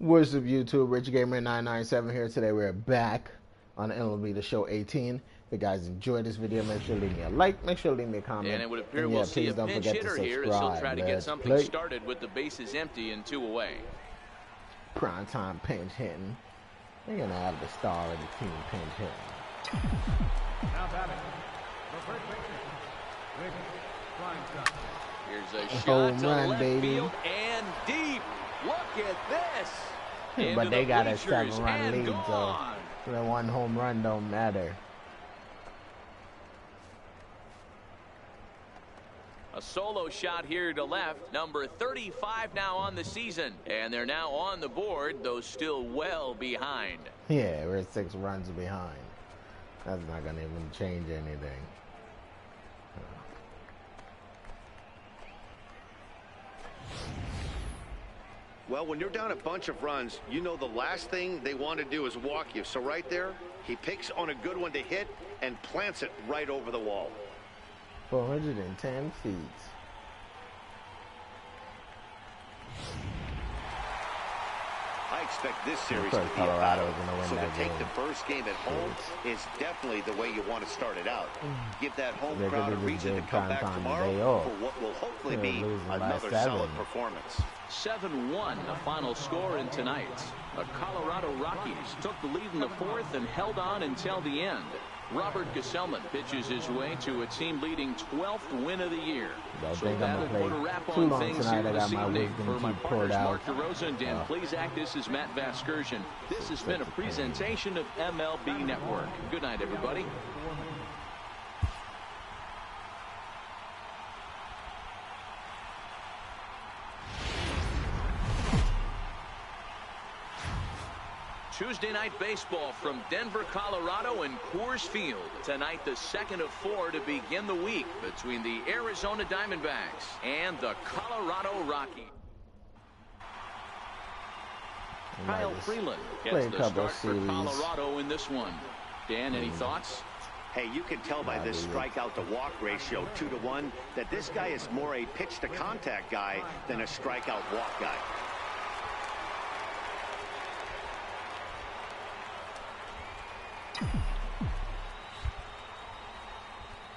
What's up, YouTube? Rich Gamer 997 here. Today we're back on MLB The Show 18. If you guys enjoyed this video, make sure to leave me a like, make sure to leave me a comment. And it would appear we'll see a pinch hitter here as he'll try to get something started with the bases empty and 2 away. Primetime pinch hitting. They're going to have the star of the team pinch hitting. Now batting. The first pitcher, Primetime. Here's a shot to run, left baby. field and deep. Look at this. But they got a 7-run and lead, so the 1 home run don't matter. A solo shot here to left. Number 35 now on the season. And they're now on the board, though still well behind. Yeah, we're 6 runs behind. That's not going to even change anything. Well, when you're down a bunch of runs, you know the last thing they want to do is walk you. So right there, he picks on a good one to hit and plants it right over the wall. 410 feet. I expect this series to be Colorado a is going to win so that to take game. the first game at home is definitely the way you want to start it out. Give that home crowd a reason to come back tomorrow for what will hopefully be another solid performance. 7-1, the final score in tonight's. The Colorado Rockies took the lead in the 4th and held on until the end. Robert Gesellman pitches his way to a team-leading 12th win of the year. So that will put a wrap on things here this evening. For my partners, Mark DeRosa and Dan Plesac, this is Matt Vasgersian. This has been a presentation of MLB Network. Good night, everybody. Tuesday night baseball from Denver, Colorado and Coors Field. Tonight, the second of 4 to begin the week between the Arizona Diamondbacks and the Colorado Rockies. Kyle Freeland gets the start for Colorado in this one. Dan, any thoughts? Hey, you can tell by this strikeout to walk ratio 2-to-1 that this guy is more a pitch to contact guy than a strikeout walk guy.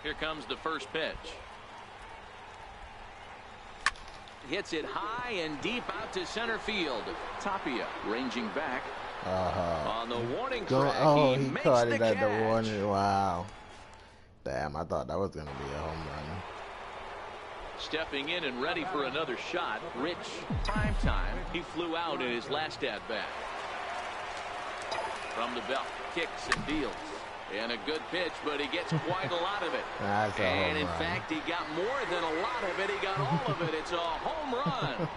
Here comes the first pitch. Hits it high and deep out to center field. Tapia ranging back. On the warning track, he makes caught the it at catch. the warning. Wow. Damn, I thought that was going to be a home run. Stepping in and ready for another shot, Rich Primetime. He flew out in his last at-bat. From the belt, kicks and deals. And a good pitch, but he gets quite a lot of it. And in fact, he got more than a lot of it. He got all of it. It's a home run.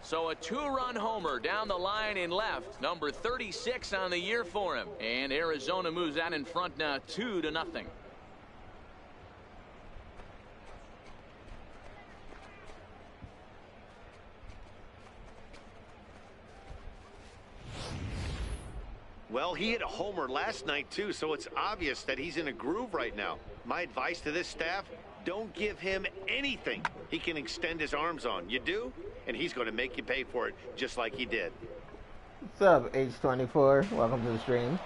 So a 2-run homer down the line in left. Number 36 on the year for him. And Arizona moves out in front now 2-0. Well, he hit a homer last night, too, so it's obvious that he's in a groove right now. My advice to this staff, don't give him anything he can extend his arms on. You do, and he's going to make you pay for it just like he did. What's up, H24? Welcome to the stream.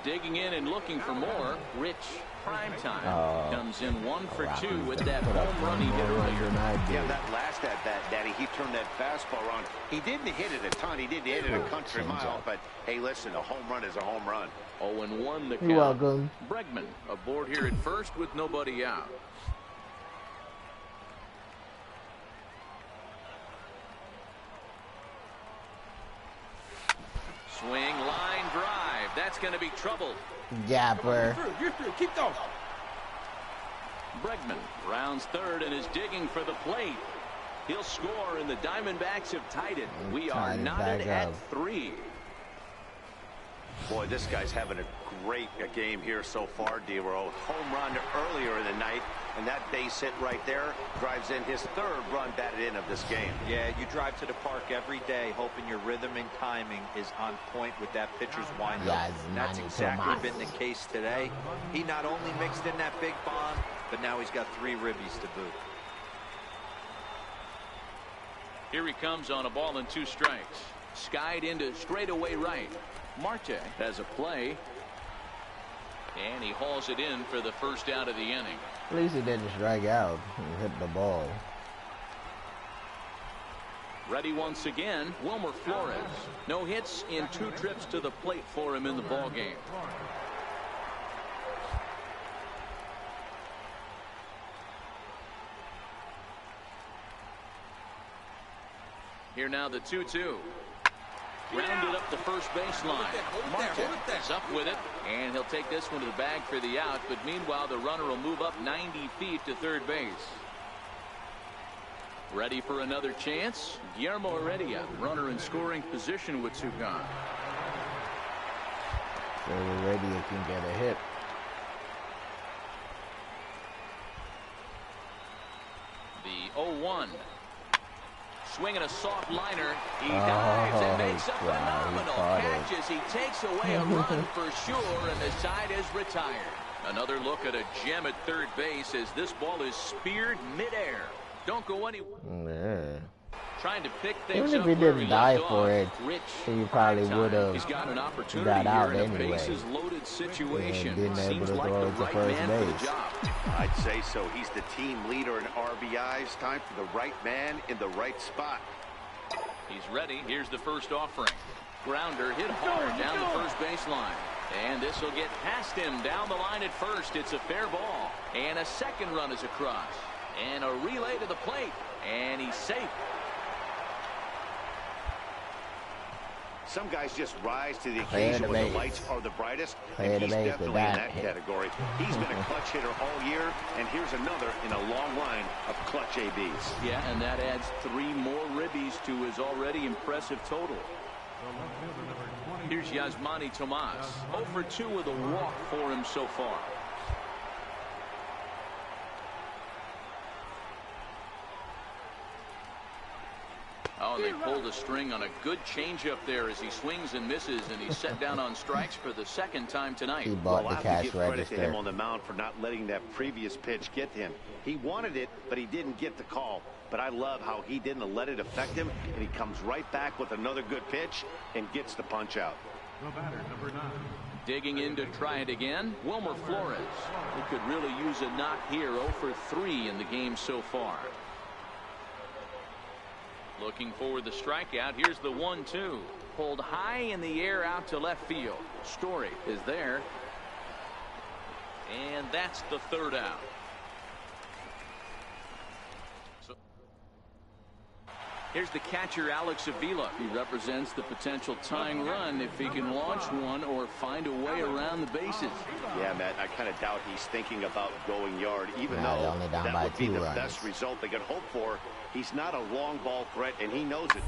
Digging in and looking for more, Rich Primetime comes in 1 for 2 with that home run he did earlier. Yeah, that last at-bat, Daddy, he turned that fastball on. He didn't hit it a ton. He didn't hit it a country mile. But, hey, listen, a home run is a home run. 0-1 the count. You're welcome. Bregman aboard here at first with nobody out. Swing, line drive. That's going to be trouble. Gapper. You're through. Keep going. Bregman rounds third and is digging for the plate. He'll score, and the Diamondbacks have tied it. We are knotted at 3. Boy, this guy's having a great game here so far, D-Row. Home run earlier in the night, and that base hit right there drives in his third run batted in of this game. Yeah, you drive to the park every day hoping your rhythm and timing is on point with that pitcher's windup. Yes, That's exactly been the case today. He not only mixed in that big bomb, but now he's got 3 ribbies to boot. Here he comes on a ball and 2 strikes. Skied into straightaway right. Marte has a play, and he hauls it in for the first out of the inning. At least he didn't strike out. He hit the ball. Ready once again, Wilmer Flores. No hits in 2 trips to the plate for him in the ball game. Here now the 2-2. Rounded up the first baseline. Marte is up with it, and he'll take this one to the bag for the out, but meanwhile the runner will move up 90 feet to third base. Ready for another chance? Guillermo Heredia, runner in scoring position with 2 gone. So Heredia can get a hit. The 0-1. Swinging a soft liner. He dives and makes a phenomenal catch as he takes away a run for sure, and the side is retired. Another look at a gem at third base as this ball is speared midair. Don't go anywhere. Yeah. Trying to pick things Even if up he where didn't he die left for it, Rich he probably would have He's got an opportunity got out here in a anyway. bases loaded situation. And didn't able Seems to like throw the it to right first man for the base. job. I'd say so. He's the team leader in RBIs. Time for the right man in the right spot. He's ready. Here's the first offering. Grounder hit hard down the first baseline. And this will get past him down the line at first. It's a fair ball. And a second run is across. And a relay to the plate. And he's safe. Some guys just rise to the occasion when the lights are the brightest, and he's definitely in that category. He's been a clutch hitter all year, and here's another in a long line of clutch ABs. Yeah, and that adds 3 more ribbies to his already impressive total. Here's Yasmani Tomas. 0 for 2 with a walk for him so far. Oh, and they pulled a string on a good changeup there as he swings and misses, and he's set down on strikes for the 2nd time tonight. He bought the cash I have to give credit register. to him on the mound for not letting that previous pitch get to him. He wanted it, but he didn't get the call. But I love how he didn't let it affect him, and he comes right back with another good pitch and gets the punch out. The batter, number 9. Digging in to try it again, Wilmer Flores. He could really use a knock here. 0 for 3 in the game so far. Looking for the strikeout. Here's the 1-2. Pulled high in the air out to left field. Story is there. And that's the 3rd out. So here's the catcher, Alex Avila. He represents the potential tying run if he can launch one or find a way around the bases. Yeah, Matt, I kind of doubt he's thinking about going yard, even They're though only down that by would be 2 the runs. best result they could hope for. He's not a long ball threat, and he knows it.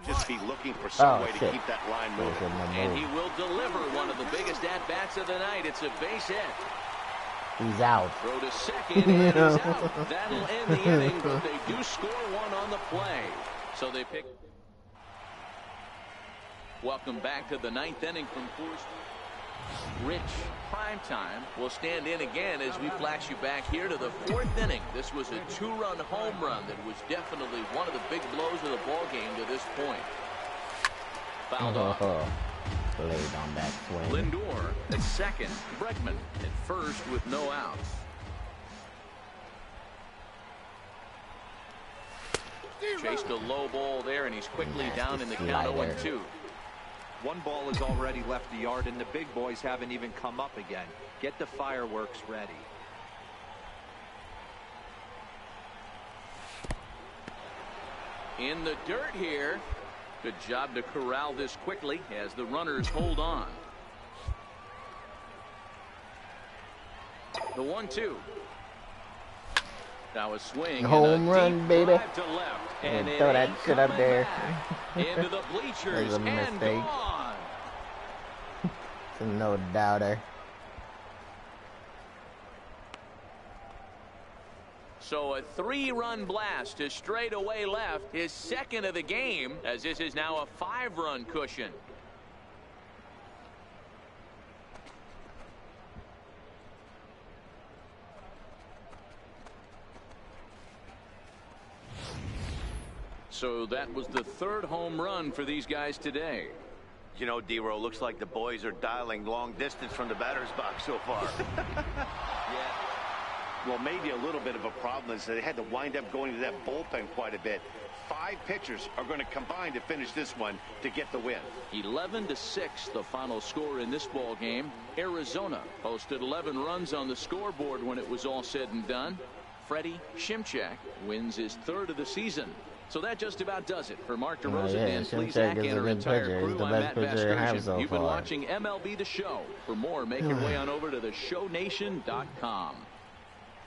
Just be looking for some way to keep that line moving. And he will deliver one of the biggest at-bats of the night. It's a base hit. He's out. Throw to second, and he's out. That'll end the inning, but they do score one on the play. So they pick. Welcome back to the 9th inning from Coors. Rich, Primetime will stand in again as we flash you back here to the 4th inning. This was a 2-run home run that was definitely one of the big blows of the ball game to this point. Fouled off. Laid on that swing. Lindor at second. Bregman at first with no outs. Chased a low ball there, and he's quickly down in the count 0-2. 1 ball has already left the yard, and the big boys haven't even come up again. Get the fireworks ready. In the dirt here. Good job to corral this quickly as the runners hold on. The 1-2. Now a swing. Home run, baby. To left, and throw that shit up there. Into the bleachers That was a and mistake. gone. No doubter. So a 3-run blast to straightaway left, his second of the game, as this is now a 5-run cushion. So that was the 3rd home run for these guys today. You know, D-Row, looks like the boys are dialing long distance from the batter's box so far. Yeah. Well, maybe a little bit of a problem is they had to wind up going to that bullpen quite a bit. 5 pitchers are going to combine to finish this one to get the win. 11-6, the final score in this ball game. Arizona posted 11 runs on the scoreboard when it was all said and done. Freddie Shimchak wins his 3rd of the season. So that just about does it. For Mark DeRosa, Dan Plesac, and our entire crew, I'm Matt Vasgersian. You've been watching MLB The Show. For more, make your way on over to theshownation.com.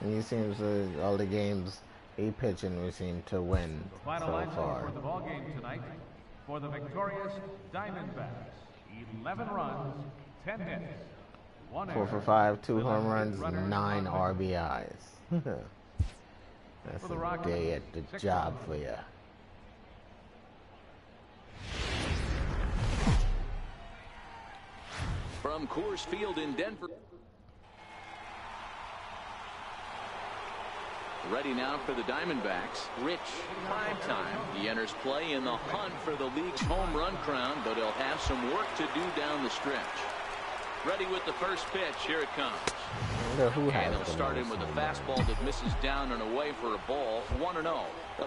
And he seems to, all the games he pitching, we seem to win The final so line far. score for the ball game tonight for the victorious Diamondbacks: 11 runs, 10 hits, 1 4 error. for 5, 2 with home a runs, runner 9 on base. RBIs. That's For the a Rockies, day at the 6 job runs. for you. From Coors Field in Denver. Ready now for the Diamondbacks. Rich Primetime. He enters play in the hunt for the league's home run crown, but he'll have some work to do down the stretch. Ready with the first pitch. Here it comes. I wonder who And has they'll the start in most with a home runs. fastball that misses down and away for a ball. 1-0. Now,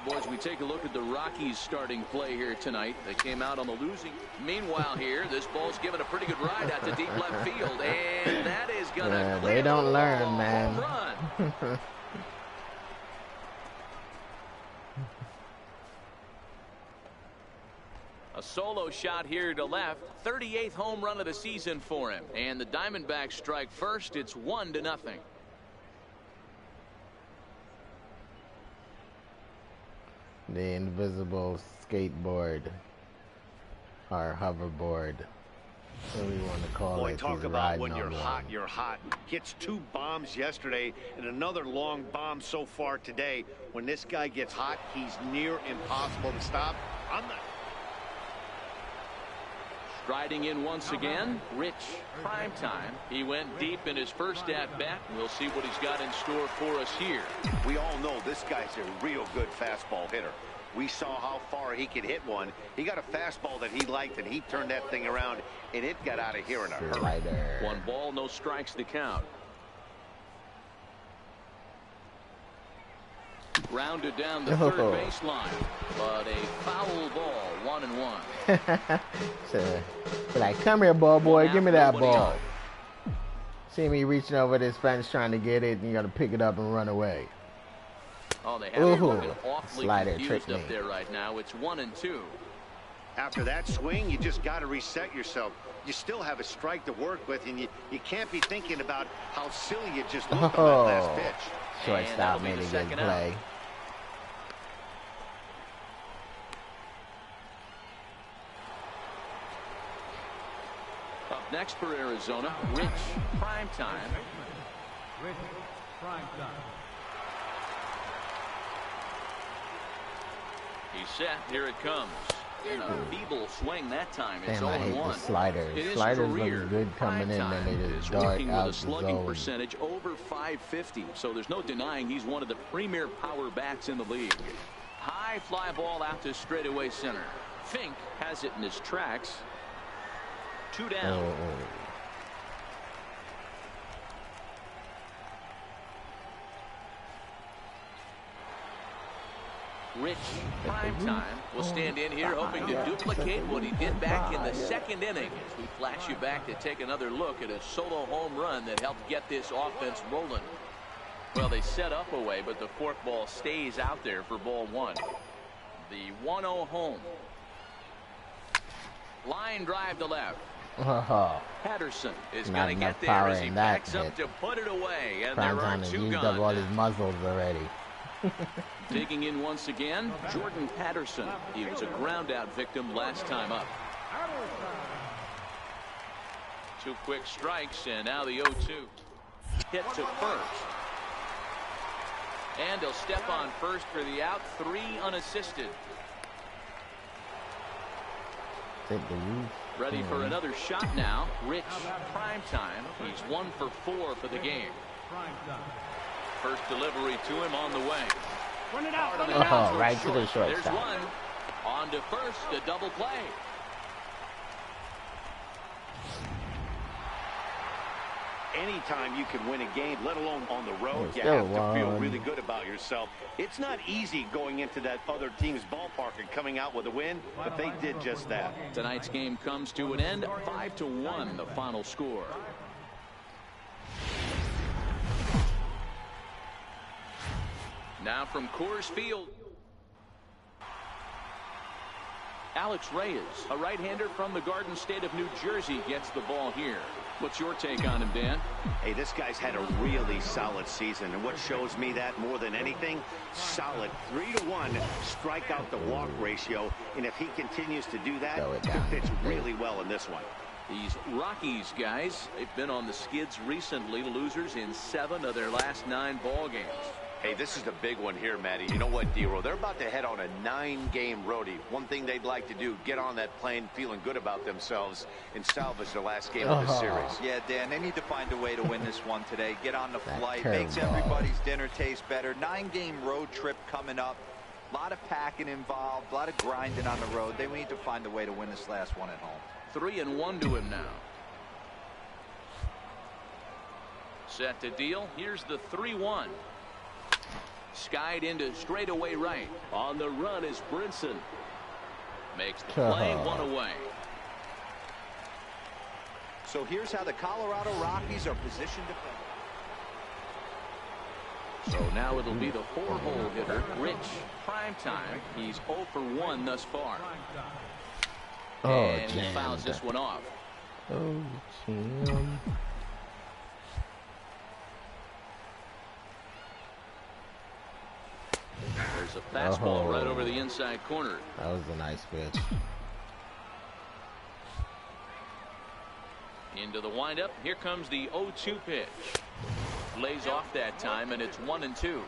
boys, we take a look at the Rockies starting play here tonight. They came out on the losing. Meanwhile here, this ball's given a pretty good ride out to deep left field. And that is going to clear they don't the learn, wall. man. Home run. A solo shot here to left. 38th home run of the season for him. And the Diamondbacks strike first. It's 1-0. The invisible skateboard or hoverboard, whatever you want to call Boy, it. talk He's about riding when you're on hot, one. you're hot. Hits 2 bombs yesterday and another long bomb so far today. When this guy gets hot, he's near impossible to stop. Striding in once again, Rich Primetime. He went deep in his first at-bat. We'll see what he's got in store for us here. We all know this guy's a real good fastball hitter. We saw how far he could hit one. He got a fastball that he liked, and he turned that thing around, and it got out of here in a hurry. Slider. 1 ball, no strikes to count. Grounded down the third baseline, but a foul ball, 1-1. So, be like, come here, ball boy, give me that ball. See me reaching over this fence trying to get it, and you got to pick it up and run away. Oh, they have you Ooh, looking awfully slider confused tricked up me. there right now. It's 1-2. After that swing, you just got to reset yourself. You still have a strike to work with, and you can't be thinking about how silly you just looked on that last pitch. Shortstop made a good second play. out. Up next for Arizona, Rich Primetime. Rich Primetime. He's set. Here it comes. And a feeble swing that time. It's Damn, I hate the 0-1. sliders. In his Sliders career, look good coming in, and they Primetime just is dart working out with a the slugging zone. percentage over 550. So there's no denying he's one of the premier power bats in the league. High fly ball out to straightaway center. Fink has it in his tracks. 2 down. Rich Primetime will stand in here hoping to duplicate what he did back in the second inning as we flash you back to take another look at a solo home run that helped get this offense rolling. Well, they set up away, but the fourth ball stays out there for ball 1. The 1-0 home. Line drive to left. Patterson is going to get there as he backs up to put it away, and there are Primetime has 2 used gone. up all his muscles already. Digging in once again, Jordan Patterson. He was a ground out victim last time up. 2 quick strikes, and now the 0-2. Hit to first. And he'll step on first for the out. 3 unassisted. Ready for another shot now. Rich, Primetime. He's 1 for 4 for the game. First delivery to him on the way. Run it out. Oh, right to the short There's side. one. On to first, a double play. Anytime you can win a game, let alone on the road, There's you still have to feel one. really good about yourself. It's not easy going into that other team's ballpark and coming out with a win, but they did just that. Tonight's game comes to an end. 5-1, the final score. Now from Coors Field, Alex Reyes, a right-hander from the Garden State of New Jersey, gets the ball here. What's your take on him, Dan? Hey, this guy's had a really solid season, and what shows me that more than anything, solid 3-to-1 strikeout to walk ratio, and if he continues to do that, he fits really well in this one. These Rockies guys, they've been on the skids recently, losers in 7 of their last 9 ball games. Hey, this is the big one here, Matty. You know what, D-Roll? They're about to head on a 9-game roadie. One thing they'd like to do, get on that plane feeling good about themselves and salvage their last game of the series. Yeah, Dan, they need to find a way to win this one today. Get on the flight, curveball. makes everybody's dinner taste better. 9-game road trip coming up. A lot of packing involved, a lot of grinding on the road. They need to find a way to win this last one at home. 3-1 to him now. Set to deal. Here's the 3-1. Skied into straightaway right. On the run is Brinson. Makes the play, 1 away. So here's how the Colorado Rockies are positioned to play. So now it'll be the 4-hole hitter, Rich. Primetime. He's 0 for 1 thus far. And he fouls this one off. Oh, Jim. There's a fastball right over the inside corner. That was a nice pitch. Into the windup. Here comes the 0-2 pitch. Lays off that time, and it's 1-2.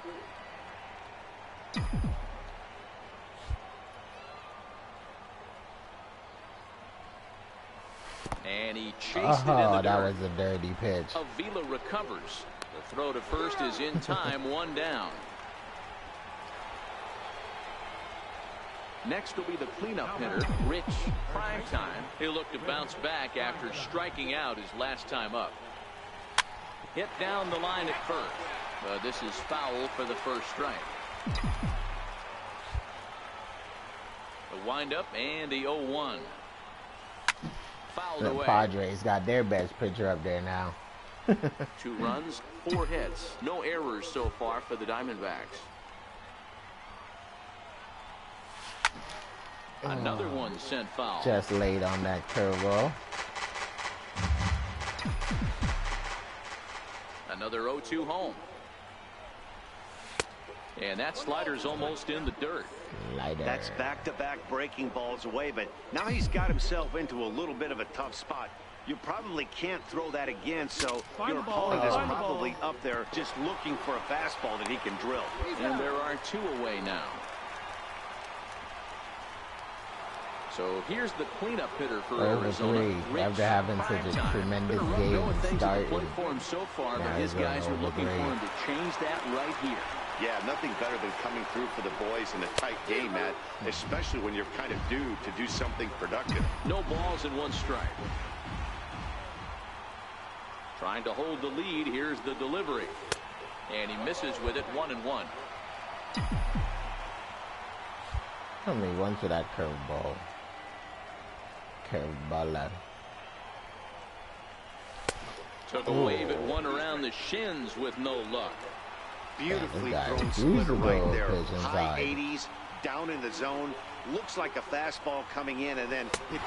And he chased it in the dirt. That was a dirty pitch. Avila recovers. The throw to first is in time, 1 down. Next will be the cleanup hitter, Rich. Primetime. He'll look to bounce back after striking out his last time up. Hit down the line at first. This is foul for the first strike. The windup and the 0-1. Fouled The away. Padres got their best pitcher up there now. 2 runs, 4 hits. No errors so far for the Diamondbacks. Another one sent foul. Just laid on that curveball. Another 0-2 home. And that slider's almost in the dirt. Lighter. That's back-to-back breaking balls away, but now he's got himself into a little bit of a tough spot. You probably can't throw that again, so your opponent is probably up there just looking for a fastball that he can drill. And there are 2 away now. So here's the cleanup hitter for Arizona. Rich, after having such a tremendous game start. For him so far, but his guys are looking for him to change that right here. Yeah, nothing better than coming through for the boys in a tight game, Matt, especially when you're kind of due to do something productive. No balls and 1 strike. Trying to hold the lead. Here's the delivery. And he misses with it, 1-1. How many runs to that curveball? Curveball. Took a wave at one around the shins with no luck. Beautifully Yeah, thrown splitter right there. pitch High inside. 80s, down in the zone. Looks like a fastball coming in, and then it just...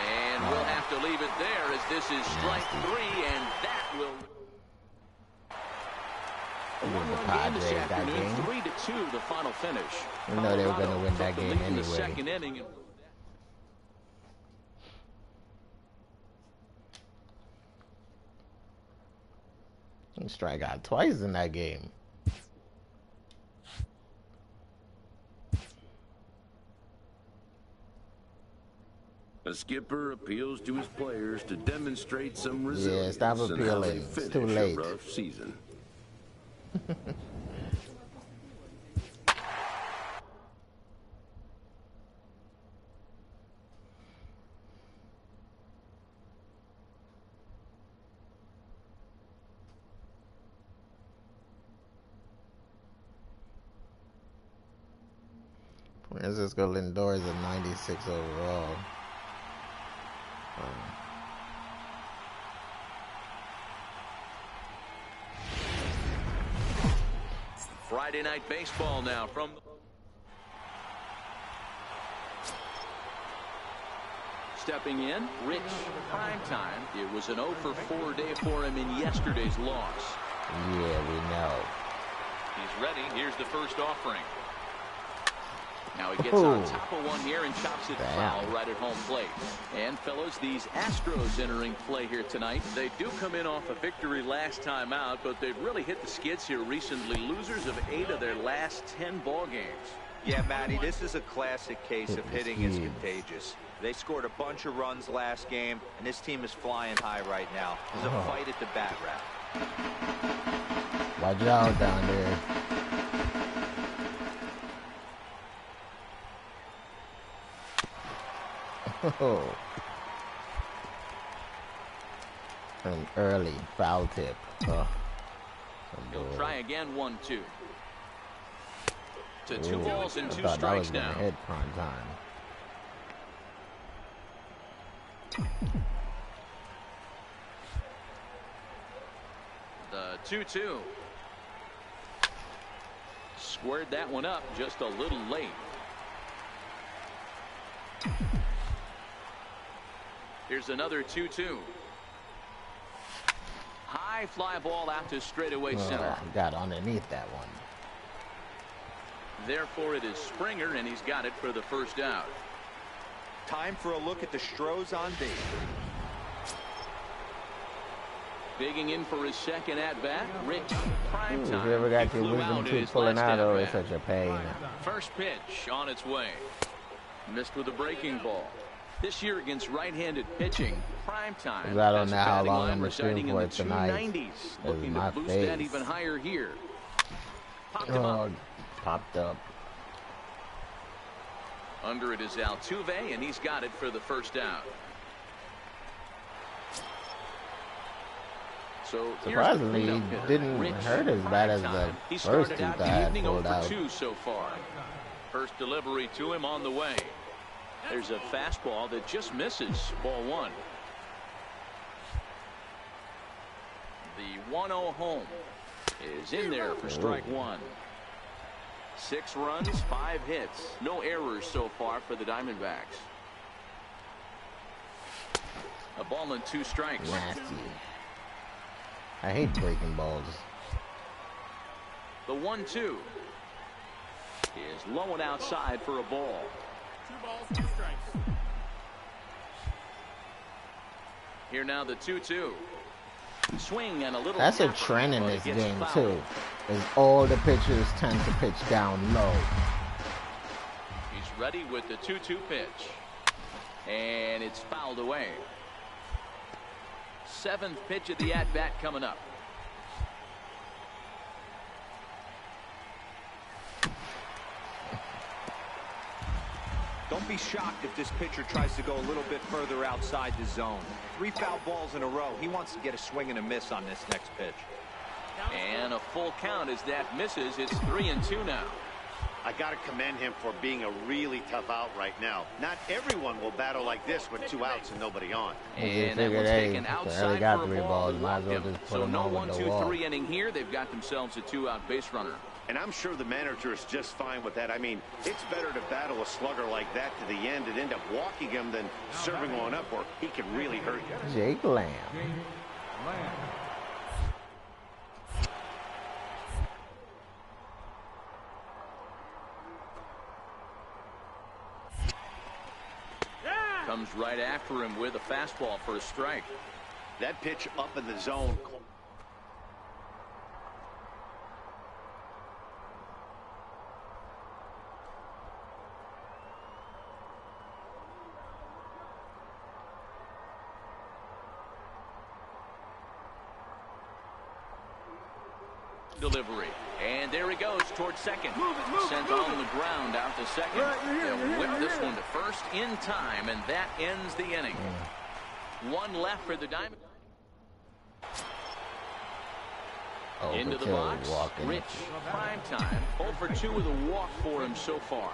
And we'll have to leave it there as this is strike 3, and that will... A one-run game this afternoon, 3-2 the final finish. We know they were going to win that Took the game lead in the anyway. second inning. He strike out twice in that game. A skipper appeals to his players to demonstrate some Yeah, resilience stop in how they appealing. It's finish too late. a rough season. Francisco Lindor is a 96 overall. Friday Night Baseball now from stepping in, Rich Primetime. It was an 0 for 4 day for him in yesterday's loss. Yeah, we know. He's ready. Here's the first offering. Now he gets on top of one here and chops it foul right at home plate. And fellas, these Astros entering play here tonight. They do come in off a victory last time out, but they've really hit the skids here recently. Losers of 8 of their last 10 ball games. Yeah, Matty, this is a classic case of hitting is contagious. They scored a bunch of runs last game, and this team is flying high right now. There's a fight at the bat rack. Watch out down there. Oh. An early foul tip. Oh. He'll try again, 1-2. To 2 Ooh, balls and 2 strikes strikes now. Hit prime time. The 2-2. Squared that one up just a little late. Here's another 2-2. High fly ball out to straightaway center. Got underneath that one. Therefore, it is Springer, and he's got it for the first out. Time for a look at the Stros on base. Digging in for his second at-bat, Rich Primetime. If you ever got your wisdom tooth pulling out, oh, it's such a pain. First pitch on its way. Missed with a breaking ball. This year against right-handed pitching, Primetime. I don't know how long I'm restraining for it tonight. Looking to boost that even higher here. Popped him up. Popped up. Under it is Altuve, and he's got it for the first out. So surprisingly, he didn't hurt as bad as the first two that I had pulled out. 2 so far. First delivery to him on the way. There's a fastball that just misses. Ball 1. The 1-0 home is in there for strike 1. 6 runs, 5 hits. No errors so far for the Diamondbacks. A ball and 2 strikes. Nasty. I hate breaking balls. The 1-2 is low and outside for a ball. 2 balls, 2 strikes. Here now the 2-2. Swing and a little. That's a trend in this game too. Is all the pitchers tend to pitch down low. He's ready with the 2-2 pitch. And it's fouled away. 7th pitch of the at-bat coming up. Don't be shocked if this pitcher tries to go a little bit further outside the zone. 3 foul balls in a row. He wants to get a swing and a miss on this next pitch. And a full count as that misses. It's 3-2 now. I got to commend him for being a really tough out right now. Not everyone will battle like this with 2 outs and nobody on. And that one's taken outside got for 3 a ball. balls. Might as well just put So them no over the 1-2-3 inning here. They've got themselves a 2-out base runner. And I'm sure the manager is just fine with that. I mean, it's better to battle a slugger like that to the end and end up walking him than serving one up, or he can really hurt you. Jake Lamb. Comes right after him with a fastball for a strike. That pitch up in the zone. Delivery. And there he goes towards second. Sent on the ground out to second. They'll whip this one to first in time, and that ends the inning. One left for the Diamond. Into the box, Rich. Primetime. 0 for 2 with a walk for him so far.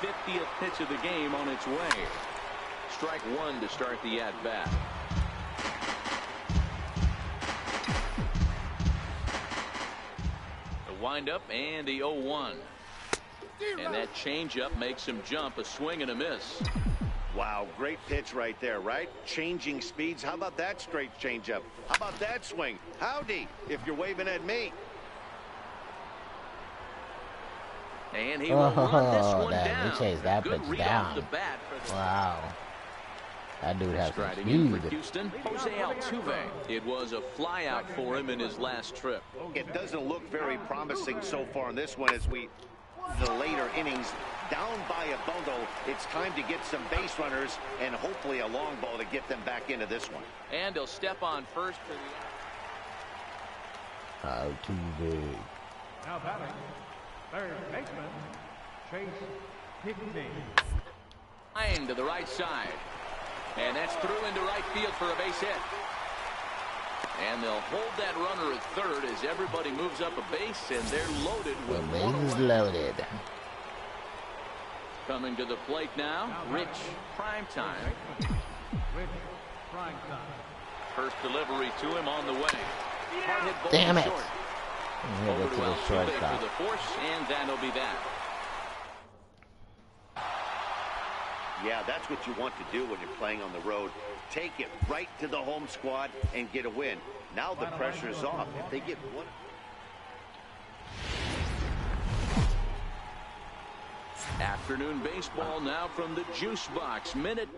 50th pitch of the game on its way. Strike one to start the at-bat. The windup and the 0-1. And that changeup makes him jump, a swing and a miss. Wow, great pitch right there, right? Changing speeds. How about that straight changeup? How about that swing? Howdy, if you're waving at me. And he will run this one He chased that Good pitch read down. off the bat for the Wow. That dude has some striding in for speed. Houston, Jose Altuve. It was a flyout for him in his last trip. It doesn't look very promising so far in this one as the later innings. Down by a bundle, it's time to get some base runners and hopefully a long ball to get them back into this one. And he'll step on first for the... Altuve. Now batting, third baseman, Chase Higbee. Line to the right side. And that's through into right field for a base hit. And they'll hold that runner at third as everybody moves up a base, and they're loaded with The one base is away. loaded. Coming to the plate now, Rich. Primetime. Rich Primetime. First delivery to him on the way. Hard hit ball Damn it. short. He'll Over get to to the Altuve shortstop. for the force, and that'll be that. Yeah, that's what you want to do when you're playing on the road. Take it right to the home squad and get a win. Now the pressure is off. If they get one... Afternoon baseball now from the juice box. Minute.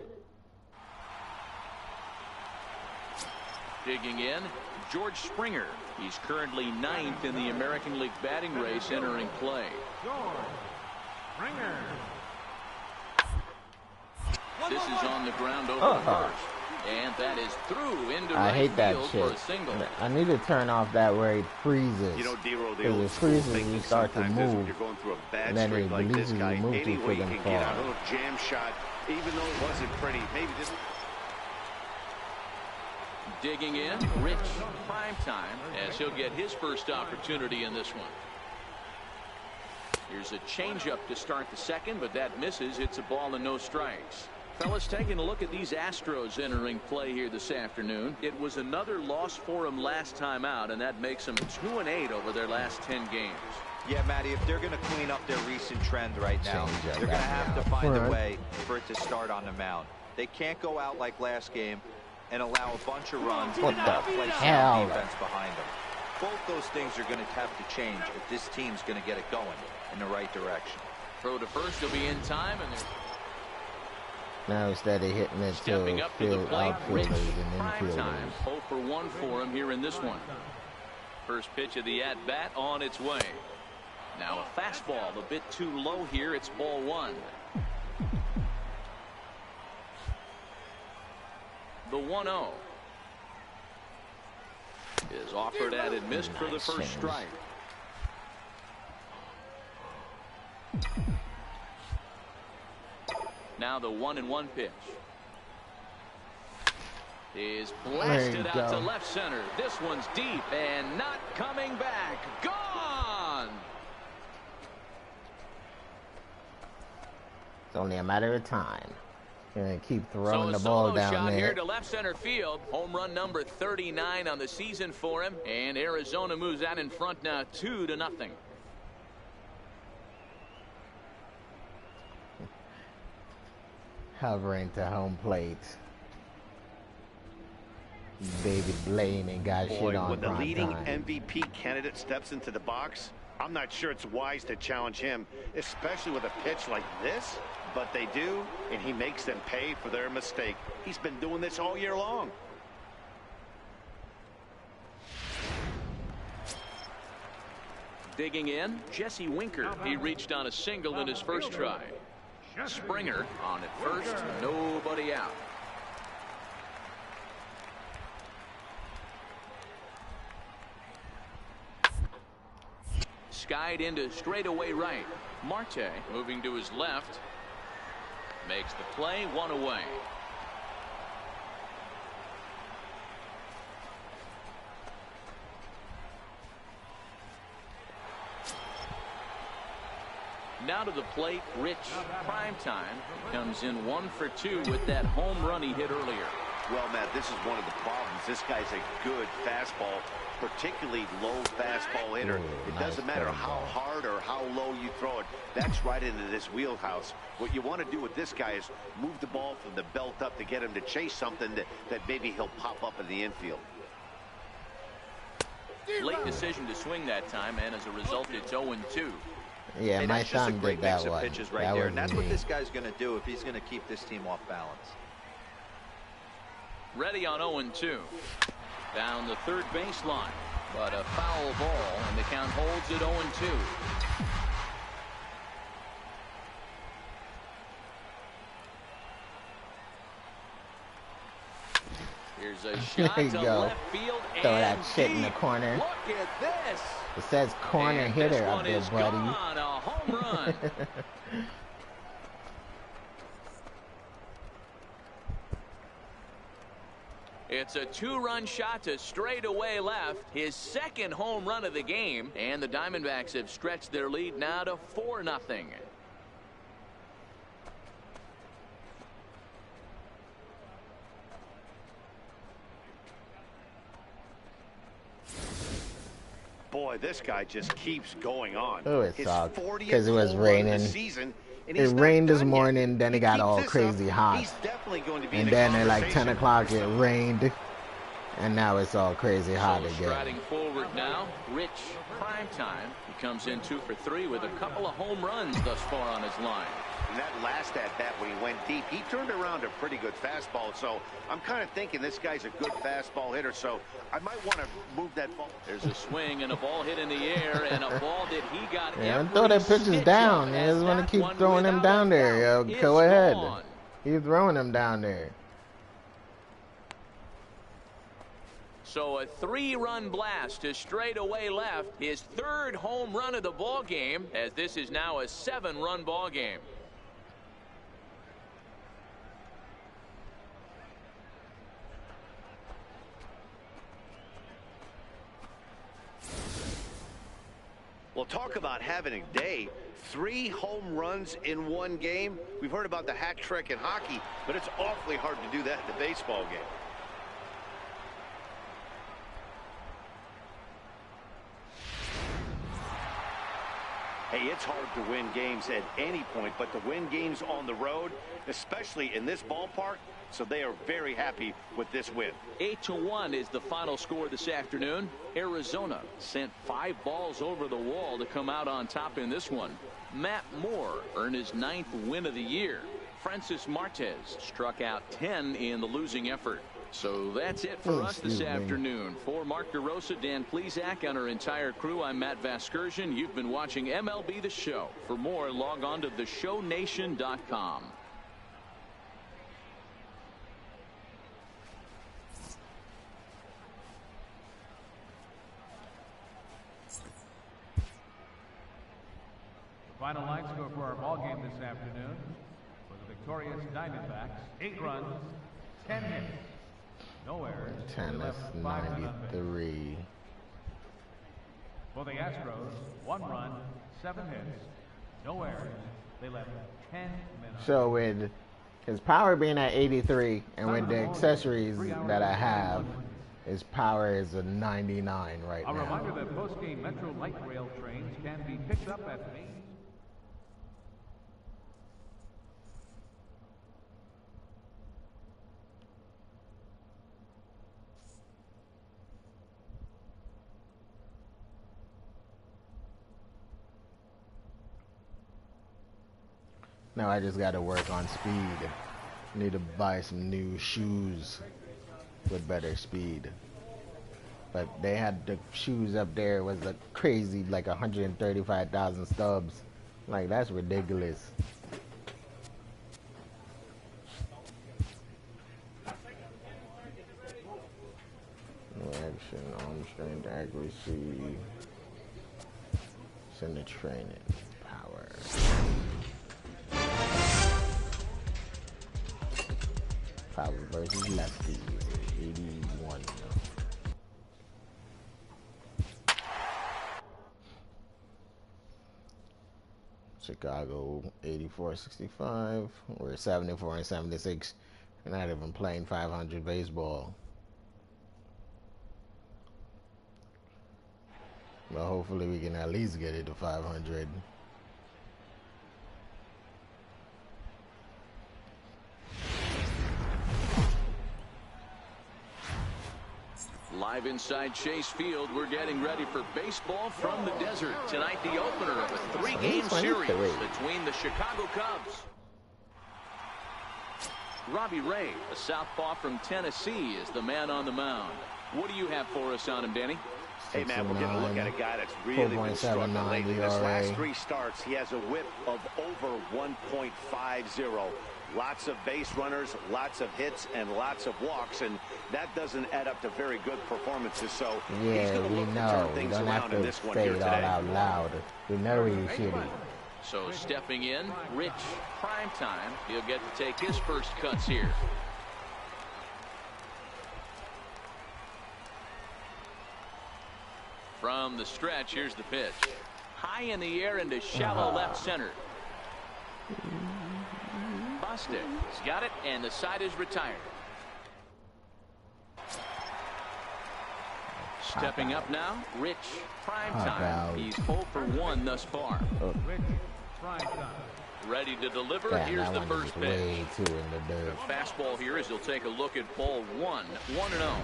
Digging in, George Springer. He's currently 9th in the American League batting race entering play. George Springer. This is on the ground over first. And that is through into I right hate that field shit. for a single. I need to turn off that where it freezes. You know, D-Roll, the Because old it school freezes thinking and you start to sometimes is when move. you're going through a bad And then streak it like this releases you guy, move too any way you friggin' can get far. a little jam shot, even though it wasn't pretty. Maybe just... Digging in, Rich. Primetime as he'll get his first opportunity in this one. Here's a changeup to start the second, but that misses. It's a ball and no strikes. Fellas, taking a look at these Astros entering play here this afternoon. It was another loss for them last time out, and that makes them 2-8 over their last 10 games. Yeah, Matty, if they're going to clean up their recent trend right now, Change up they're going to that have to now. find a Right. way for it to start on the mound. They can't go out like last game and allow a bunch of runs What and not the play hell? sound defense behind them. Both those things are going to have to change if this team's going to get it going in the right direction. Throw to first, he'll be in time, and they're Now instead of hitting it stepping to up to the field plate. Rich. outfielders and Primetime. infielders. 0 for 1 for him here in this one. First pitch of the at-bat on its way. Now a fastball a bit too low here. It's ball 1. The 1-0 is offered at and missed for the Nice first change. strike. Now the 1-1 pitch is blasted out to go. left center. This one's deep and not coming back. Gone. It's only a matter of time. You're going to keep So throwing a the ball solo down shot there. here to left center field. Home run number 39 on the season for him. And Arizona moves out in front now 2-0. Hovering to home plate. David Blaine and got Boy, shit on when the leading Primetime. MVP candidate steps into the box, I'm not sure it's wise to challenge him, especially with a pitch like this. But they do, and he makes them pay for their mistake. He's been doing this all year long. Digging in, Jesse Winker. He reached on a single in his first try. Springer on at first, nobody out. skied into straightaway right. Marte moving to his left. Makes the play, 1 away. Now to the plate, Rich. Primetime comes in 1 for 2 with that home run he hit earlier. Well, Matt, this is one of the problems. This guy's a good fastball, particularly low fastball hitter. It doesn't matter how hard or how low you throw it. That's right into this wheelhouse. What you want to do with this guy is move the ball from the belt up to get him to chase something that maybe he'll pop up in the infield. Late decision to swing that time, and as a result, it's 0-2. Yeah, hey, my that's just a son great did that mix of one. pitches right That there, was and that's me. what this guy's going to do if he's going to keep this team off balance. Ready on 0-2. Down the third baseline, but a foul ball, and the count holds at 0-2. Here's a shot There you to go. left field. Throw and that shit in the deep. corner. Look at this. It says corner And hitter this up one there, is buddy. gone. A home run. It's a 2-run shot to straightaway left. His second home run of the game. And the Diamondbacks have stretched their lead now to 4-0. Boy, this guy just keeps going on. Oh, it His sucked 40th because it was home run of the raining. season, and It he's not rained this done yet. morning, then it He got keeps all this crazy up, hot. he's definitely going to be And in the then at like 10 conversation o'clock for it some- rained. And now it's all crazy hot So again. striding forward now, Rich. Primetime. He comes in 2 for 3 with a couple of home runs thus far on his line. And that last at bat when he went deep, he turned around a pretty good fastball. So I'm kind of thinking this guy's a good fastball hitter. So I might want to move that ball. There's a swing and a ball hit in the air, and a ball that he got. Yeah, every throw that pitches stitch down. of, You as just want that to keep one throwing them without down a there. doubt Yo, is go ahead. gone. Keep throwing them down there. So a 3-run blast to straightaway left. His 3rd home run of the ball game, as this is now a 7-run ball game. Well, talk about having a day. 3 home runs in one game. We've heard about the hat trick in hockey, but it's awfully hard to do that in a baseball game. Hey, it's hard to win games at any point, but to win games on the road, especially in this ballpark, so they are very happy with this win. 8-1 is the final score this afternoon. Arizona sent 5 balls over the wall to come out on top in this one. Matt Moore earned his 9th win of the year. Francis Martes struck out 10 in the losing effort. So that's it for us this afternoon. For Mark DeRosa, Dan Plesac, and our entire crew, I'm Matt Vasgersian. You've been watching MLB The Show. For more, log on to theshownation.com. The final line score for our ball game this afternoon for the victorious Diamondbacks: 8 runs, 10 hits, no errors. 10, that's 93. For the Astros, 1 run, 7 hits, no errors. They left 10 men on. So with his power being at 83, and with the accessories that I have, his power is a 99 right A now. reminder that post-game Metro Light Rail trains can be picked up at Maine. Now I just gotta work on speed. Need to buy some new shoes with better speed. But they had the shoes up there was a crazy like 135,000 stubs. Like that's ridiculous. No action, arm strength, accuracy. Center training. Power. Power versus lefty. 81. Chicago 84-65. We're 74-76. We're not even playing 500 baseball. But hopefully we can at least get it to 500. Live inside Chase Field, we're getting ready for baseball from the desert. Tonight, the opener of a three-game series between the Chicago Cubs. Robbie Ray, a southpaw from Tennessee, is the man on the mound. What do you have for us on him, Danny? Hey, man, we're going to look at a guy that's really been struggling lately. This last 3 starts, he has a whip of over 1.50. Lots of base runners, lots of hits, and lots of walks, and that doesn't add up to very good performances. So he's going to look to turn things around in this one here today. Out loud. We know he's shitty. So stepping in, Rich Primetime. He'll get to take his first cuts here. From the stretch, here's the pitch. High in the air into shallow left center. Busted. He's got it, and the side is retired. Stepping up now, Rich Primetime. He's 0 for 1 thus far. Rich Primetime. Ready to deliver. Here's the first pitch. The fastball here as he'll take a look at ball 1. 1-0.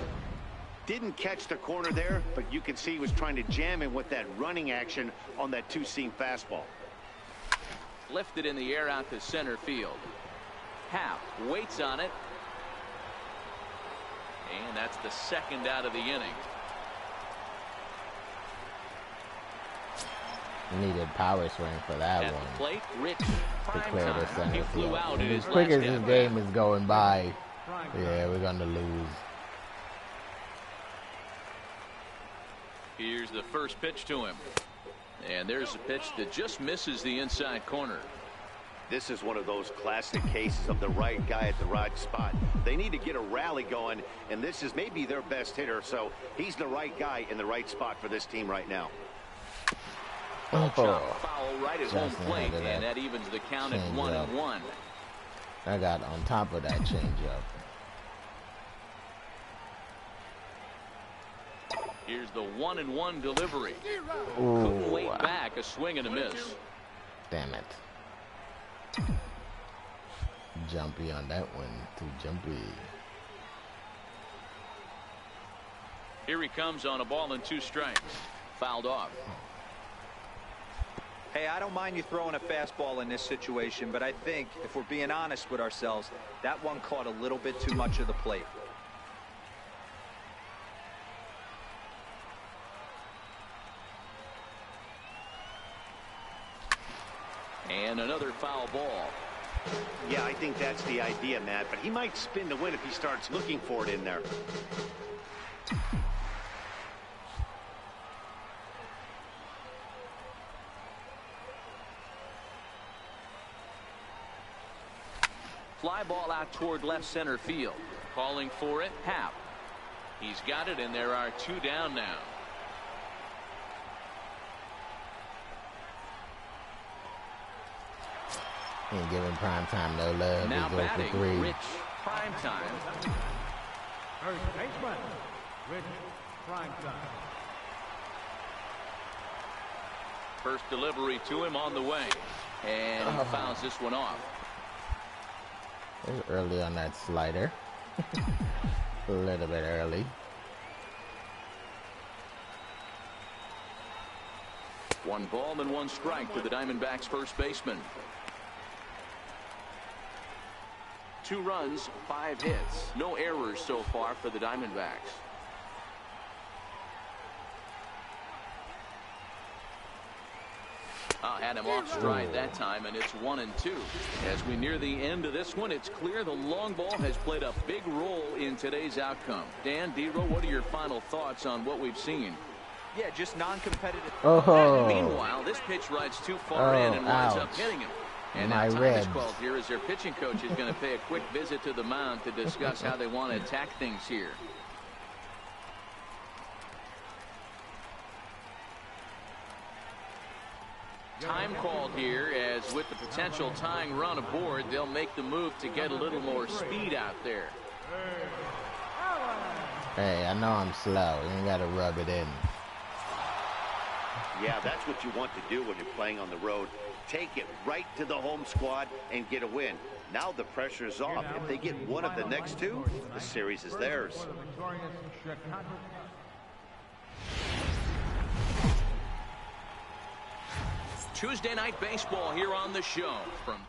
Didn't catch the corner there, but you can see he was trying to jam him with that running action on that two-seam fastball. Lifted in the air out to center field. Happ waits on it. And that's the second out of the inning. Needed power swing for that At one. The plate, Rich Primetime. He flew out in his as quick last as this game is going by, yeah, we're going to lose. Here's the first pitch to him. And there's a pitch that just misses the inside corner. This is one of those classic cases of the right guy at the right spot. They need to get a rally going, and this is maybe their best hitter, so he's the right guy in the right spot for this team right now. Foul right at home plate, and that evens the count at 1-1. I got on top of that changeup. Here's the 1-1 delivery. Ooh. Couldn't wait back, a swing and a miss. Damn it. Jumpy on that one. Too jumpy. Here he comes on a ball and 2 strikes. Fouled off. Hey, I don't mind you throwing a fastball in this situation, but I think if we're being honest with ourselves, that one caught a little bit too much of the plate. And another foul ball. Yeah, I think that's the idea, Matt, but he might spin to win if he starts looking for it in there. Fly ball out toward left center field. Calling for it, Happ. He's got it, and there are 2 down now. Ain't giving Primetime no love. Now He's batting, 0 for 3. Rich Primetime. First baseman, Rich Primetime. First delivery to him on the way. And he fouls this one off. It was early on that slider. A little bit early. 1 ball and 1 strike to the Diamondbacks first baseman. 2 runs, 5 hits. No errors so far for the Diamondbacks. Had him off stride that time, and it's 1-2. As we near the end of this one, it's clear the long ball has played a big role in today's outcome. Dan, D-Row, what are your final thoughts on what we've seen? Yeah, just non-competitive. Oh. Meanwhile, this pitch rides too far in and winds up hitting him. And My now time ribs. is called here as their pitching coach is going to pay a quick visit to the mound to discuss how they want to attack things here. Time called here, as with the potential tying run aboard, they'll make the move to get a little more speed out there. Hey, I know I'm slow. You ain't got to rub it in. Yeah, that's what you want to do when you're playing on the road. Take it right to the home squad and get a win. Now the pressure is off. If they get one of the next two, the series is theirs. Tuesday night baseball here on the show. From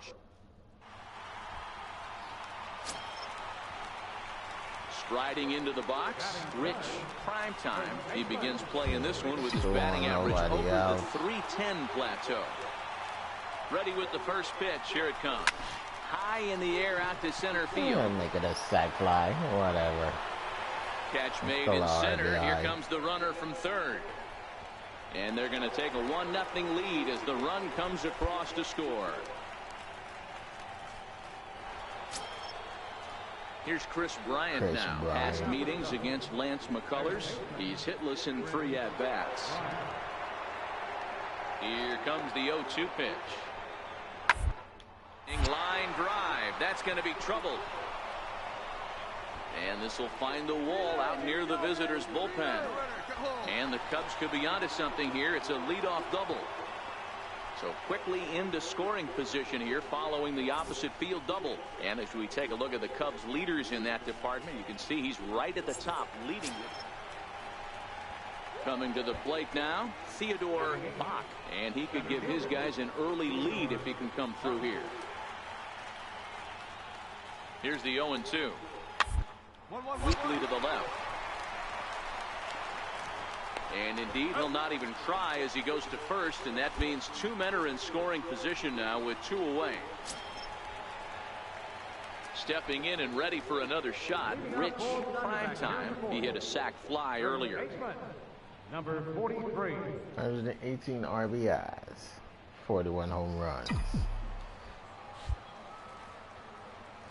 striding into the box, Rich Primetime. He begins playing this one with his batting average over the 310 plateau. Ready with the first pitch. Here it comes. High in the air out to center field. Make it a sac fly. Whatever. Catch made in center. Here comes the runner from third. And they're going to take a 1-0 lead as the run comes across to score. Here's Chris Bryant now. Past meetings against Lance McCullers. He's hitless in 3 at-bats. Here comes the 0-2 pitch. Line drive. That's going to be trouble. And this will find the wall out near the visitors' bullpen. And the Cubs could be onto something here. It's a leadoff double. So quickly into scoring position here following the opposite field double. And as we take a look at the Cubs leaders in that department, you can see he's right at the top leading it. Coming to the plate now, Theodore Bach. And he could give his guys an early lead if he can come through here. Here's the 0-2. Weakly to the left. And indeed, he'll not even try as he goes to first, and that means 2 men are in scoring position now with 2 away. Stepping in and ready for another shot, Rich Primetime. He hit a sac fly earlier. Number 43. 118 RBIs, 41 home runs.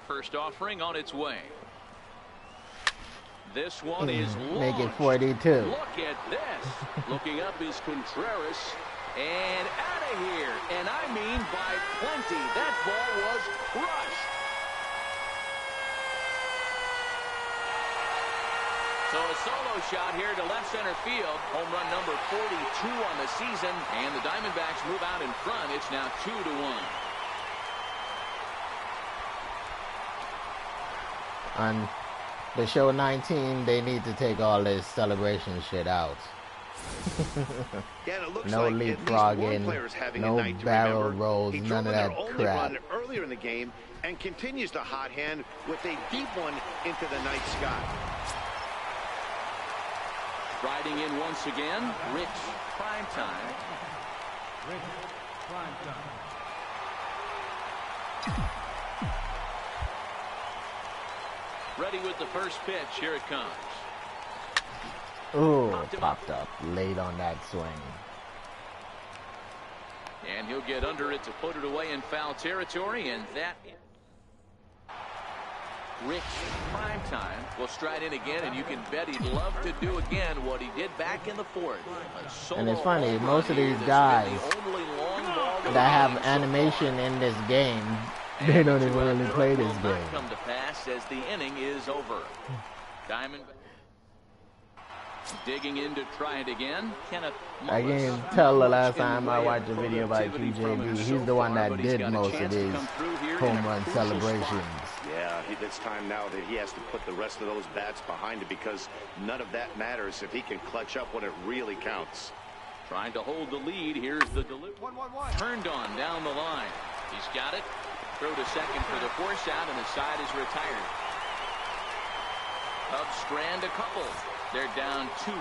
First offering on its way. This one is Make it launched. 42. Look at this. Looking up is Contreras. And out of here. And I mean by plenty. That ball was crushed. So a solo shot here to left center field. Home run number 42 on the season. And the Diamondbacks move out in front. It's now 2-1. On the show 19, they need to take all this celebration shit out. Yeah, and it looks No like leapfrogging, no barrel rolls, none of that crap. Run earlier in the game and continues the hot hand with a deep one into the night sky. Riding in once again, Rich Primetime. Rich Primetime. Ready with the first pitch. Here it comes. Ooh, popped up late on that swing. And he'll get under it to put it away in foul territory, and that Rich Primetime will stride in again, and you can bet he'd love to do again what he did back in the fourth. And it's funny, most of these guys that have animation in this game, they don't even really play this game. Come to pass as the inning is over. Diamond digging in to try it again. I can tell the last time I watched a video by QJB, he's the one that did most of these home run celebrations. Yeah, it's time now that he has to put the rest of those bats behind it, because none of that matters if he can clutch up when it really counts. Trying to hold the lead. Here's the delivery. Turned on down the line. He's got it. Throw to second for the force out, and the side is retired. Cubs strand a couple. They're down 2-1.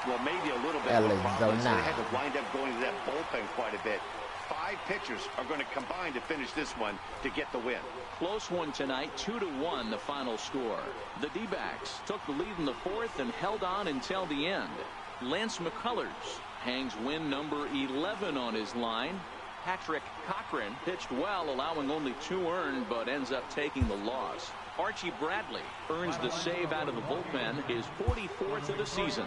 Well, maybe a little bit of a problem. They had to wind up going to that bullpen quite a bit. 5 pitchers are going to combine to finish this one to get the win. Close one tonight, 2-1 the final score. The D-backs took the lead in the 4th and held on until the end. Lance McCullers hangs win number 11 on his line. Patrick Cochran pitched well, allowing only 2 earned, but ends up taking the loss. Archie Bradley earns the save out of the bullpen, his 44th of the season.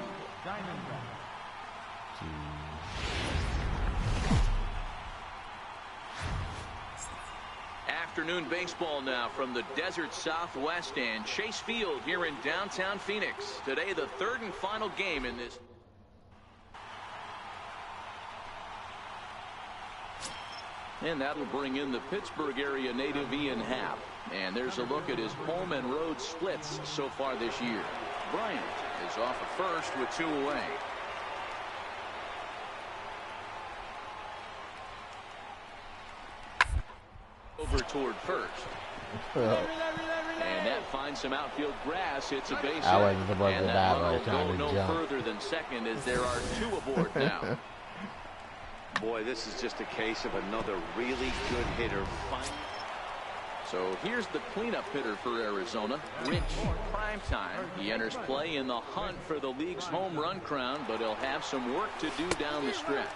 Afternoon baseball now from the desert Southwest and Chase Field here in downtown Phoenix. Today, the 3rd and final game in this. And that'll bring in the Pittsburgh area native Ian Happ. And there's a look at his home and road splits so far this year. Bryant is off at first with 2 away. Over toward first. And that finds some outfield grass. It's a base hit. And that one will go no further than second as there are 2 aboard now. Boy, this is just a case of another really good hitter. So here's the cleanup hitter for Arizona, Rich Primetime. He enters play in the hunt for the league's home run crown, but he'll have some work to do down the stretch.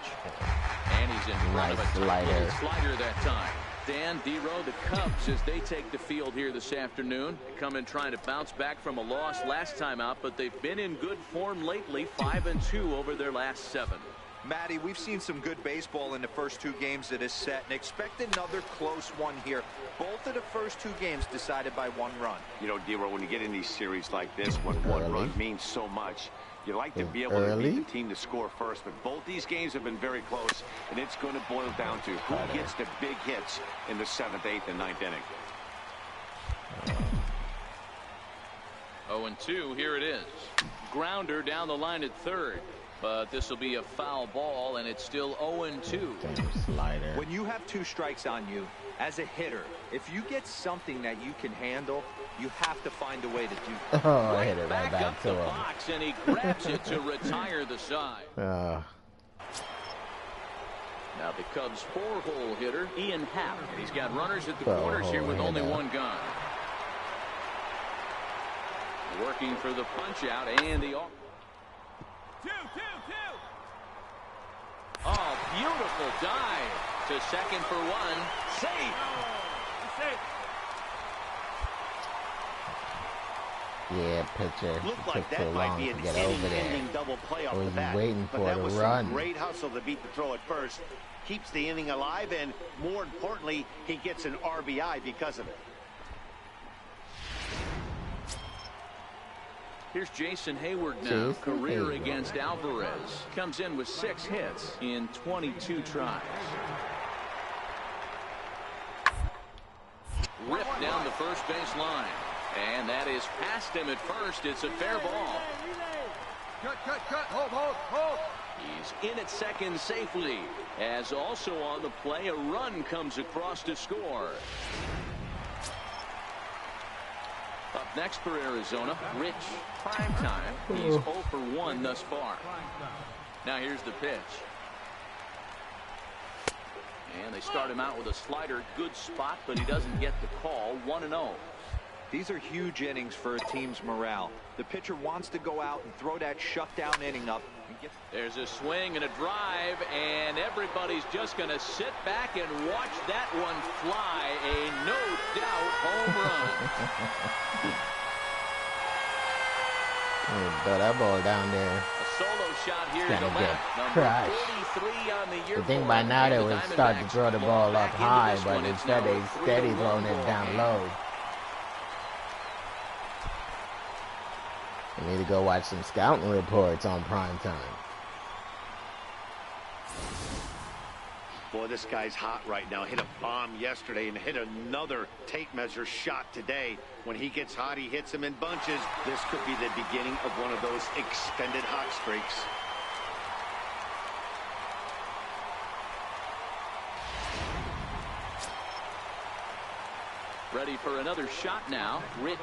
And he's in front of a slider that time. Dan Dero, the Cubs, as they take the field here this afternoon, come in trying to bounce back from a loss last time out, but they've been in good form lately, 5-2 over their last 7. Matty, we've seen some good baseball in the first 2 games of this set, and expect another close one here. Both of the first 2 games decided by 1 run. You know, D-Row, when you get in these series like this, when 1 run means so much, you like to be able to beat the team to score first. But both these games have been very close, and it's going to boil down to who gets the big hits in the 7th, 8th, and 9th inning. 0-2, here it is. Grounder down the line at 3rd. But this will be a foul ball, and it's still 0-2. When you have 2 strikes on you, as a hitter, if you get something that you can handle, you have to find a way to do that. Oh, I hit it right back back up to the him. box, and he grabs it to retire the side. Now the Cubs' 4-hole hitter, Ian Happ. And he's got runners at the corners here with only 1 gun. Working for the punch-out and the... 2. Oh, beautiful dive to second for 1. Safe. Yeah, pitcher. Looked like took so that might long be to an get over there. inning double play off I the was bat. waiting But for that it to was run. some great hustle to beat the throw at first. Keeps the inning alive, and more importantly, he gets an RBI because of it. Here's Jason Hayward now. Career against Alvarez. Comes in with 6 hits in 22 tries. Ripped down the first base line. And that is past him at first. It's a fair ball. Cut. Hold. He's in at second safely. As also on the play, a run comes across to score. Up next for Arizona, Rich Primetime. He's 0 for 1 thus far. Now here's the pitch. And they start him out with a slider. Good spot, but he doesn't get the call. 1-0. These are huge innings for a team's morale. The pitcher wants to go out and throw that shutdown inning up. There's a swing and a drive, and everybody's just going to sit back and watch that one fly. A no-doubt home run. Throw that ball down there. A solo shot here to left. Number 43 on the year. I think by now they would start to throw the ball up high, but instead they steady throwing it down low. I need to go watch some scouting reports on Primetime. Boy, this guy's hot right now. Hit a bomb yesterday and hit another tape measure shot today. When he gets hot, he hits them in bunches. This could be the beginning of one of those extended hot streaks. Ready for another shot now. Rich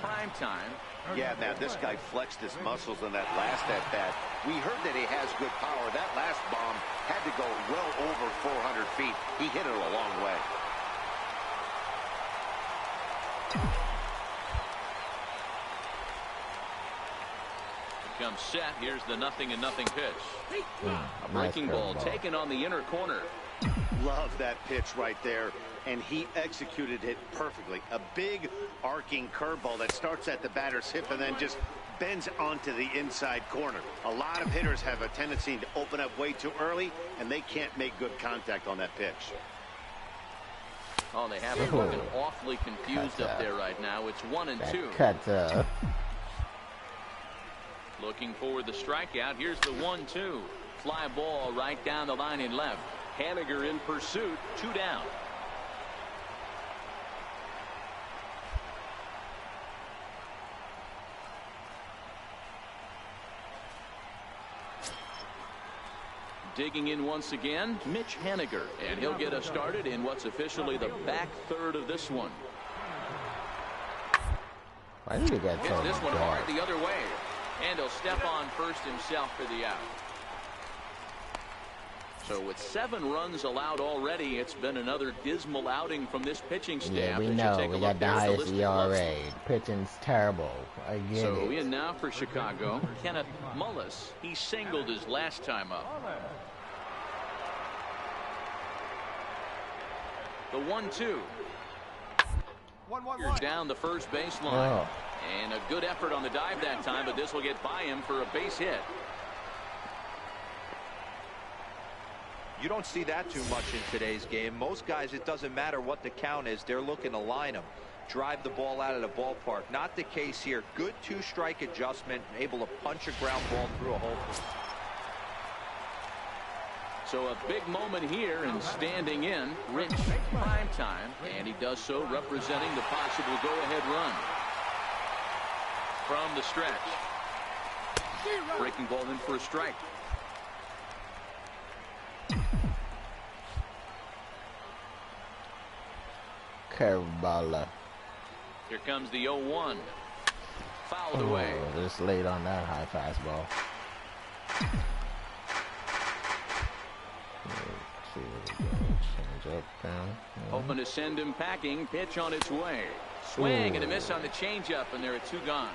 Primetime. Yeah, man, this guy flexed his muscles on that last at-bat. We heard that he has good power. That last bomb had to go well over 400 feet. He hit it a long way. Comes set. Here's the 0-0 pitch. A breaking ball taken on the inner corner. Love that pitch right there, and he executed it perfectly. A big arcing curveball that starts at the batter's hip and then just bends onto the inside corner. A lot of hitters have a tendency to open up way too early, and they can't make good contact on that pitch. Oh, they have it looking awfully confused up there right now. It's 1-2. Looking for the strikeout. Here's the 1-2. Fly ball right down the line in left. Haniger in pursuit. 2 down. Digging in once again, Mitch Haniger, and he'll get us started in what's officially the back third of this one. Why did he get Hits this one hard the other way, and he'll step on first himself for the out. So with 7 runs allowed already, it's been another dismal outing from this pitching staff. Yeah, we know. We got the highest ERA. Pitching's terrible. I get it. So in now for Chicago, Kenneth Mullis. He singled his last time up. The 1-2. You're down the first baseline. Oh. And a good effort on the dive that time, but this will get by him for a base hit. You don't see that too much in today's game. Most guys, it doesn't matter what the count is. They're looking to line them, drive the ball out of the ballpark. Not the case here. Good 2-strike adjustment, able to punch a ground ball through a hole. So a big moment here, and standing in, Rich Primetime, and he does so representing the possible go-ahead run. From the stretch. Breaking ball in for a strike. Curveball. Here comes the 0-1. Fouled away. Just late on that high fastball. Change up, down. Hoping to send him packing. Pitch on its way. Swing and a miss on the changeup, and there are 2 gone.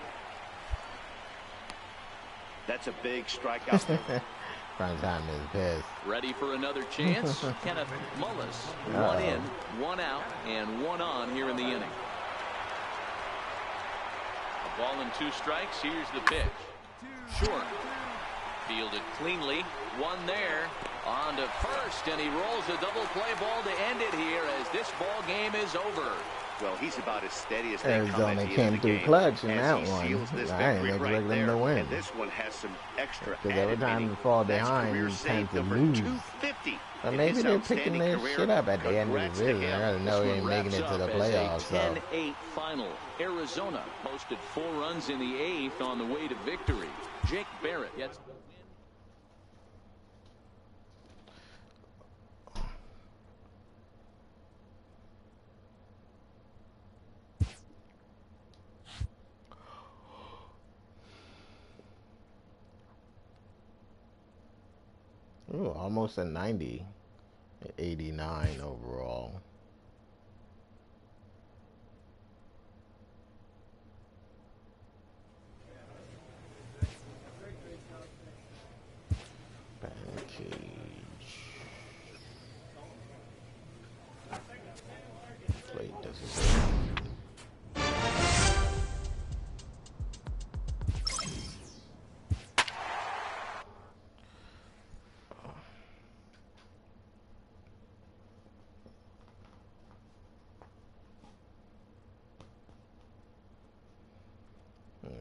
That's a big strikeout. Primetime is pissed. Ready for another chance. Kenneth Mullis. 1 in, 1 out, and 1 on here in the inning. A ball and 2 strikes. Here's the pitch. Short. Fielded cleanly. 1 there. On to first, and he rolls a double play ball to end it here as this ball game is over. Well, he's about as steady as they come Arizona at the came end of the through game clutch in as that he one. seals this I ain't victory right expecting there. them to win. And this one has some extra Because every time you fall behind, you tend to lose. 250. But maybe they're picking their shit up at the end of the season. I don't know he ain't making it to the playoffs. So 10-8 final. Arizona posted 4 runs in the 8th on the way to victory. Jake Barrett gets the win. Ooh, almost a 90. 89 overall. Cage. Plate doesn't.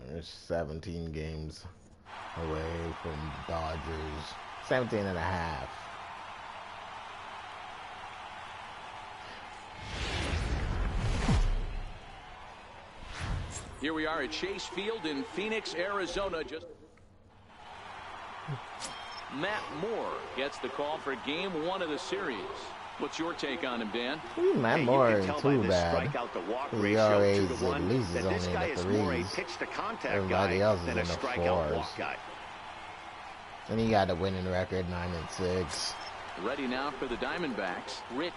There's 17 games away from Dodgers. 17 and a half. Here we are at Chase Field in Phoenix, Arizona. Matt Moore gets the call for game 1 of the series. What's your take on him, Dan? He's not Hey, more you can tell by too this bad. strikeout to walk He ratio always 2 to 1 at least is that this only guy in the is more a threes. pitch to contact Everybody guy else is than a in the strikeout fours. walk guy. And he got a winning record, 9-6. Ready now for the Diamondbacks. Rich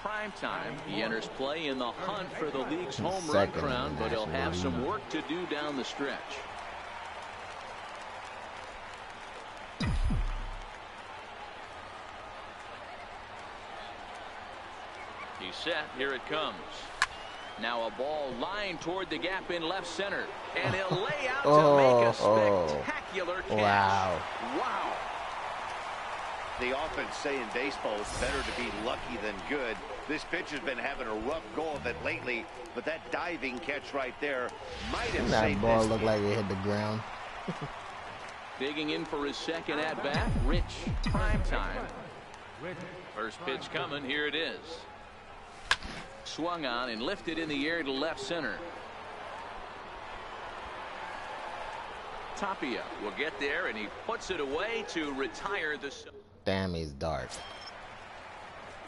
Primetime. He enters play in the hunt for the league's home run Second in crown, the but he'll National have some League. work to do down the stretch. He's set. Here it comes. Now a ball lined toward the gap in left center. And he'll lay out to make a spectacular catch. Wow. Wow. They often say in baseball it's better to be lucky than good. This pitcher's been having a rough go of it lately, but that diving catch right there might have That saved ball this looked game. like it hit the ground. Digging in for his second at-bat, Rich Primetime. First pitch coming. Here it is. Swung on and lifted in the air to left center. Tapia will get there, and he puts it away to retire the... Damn, he's dark.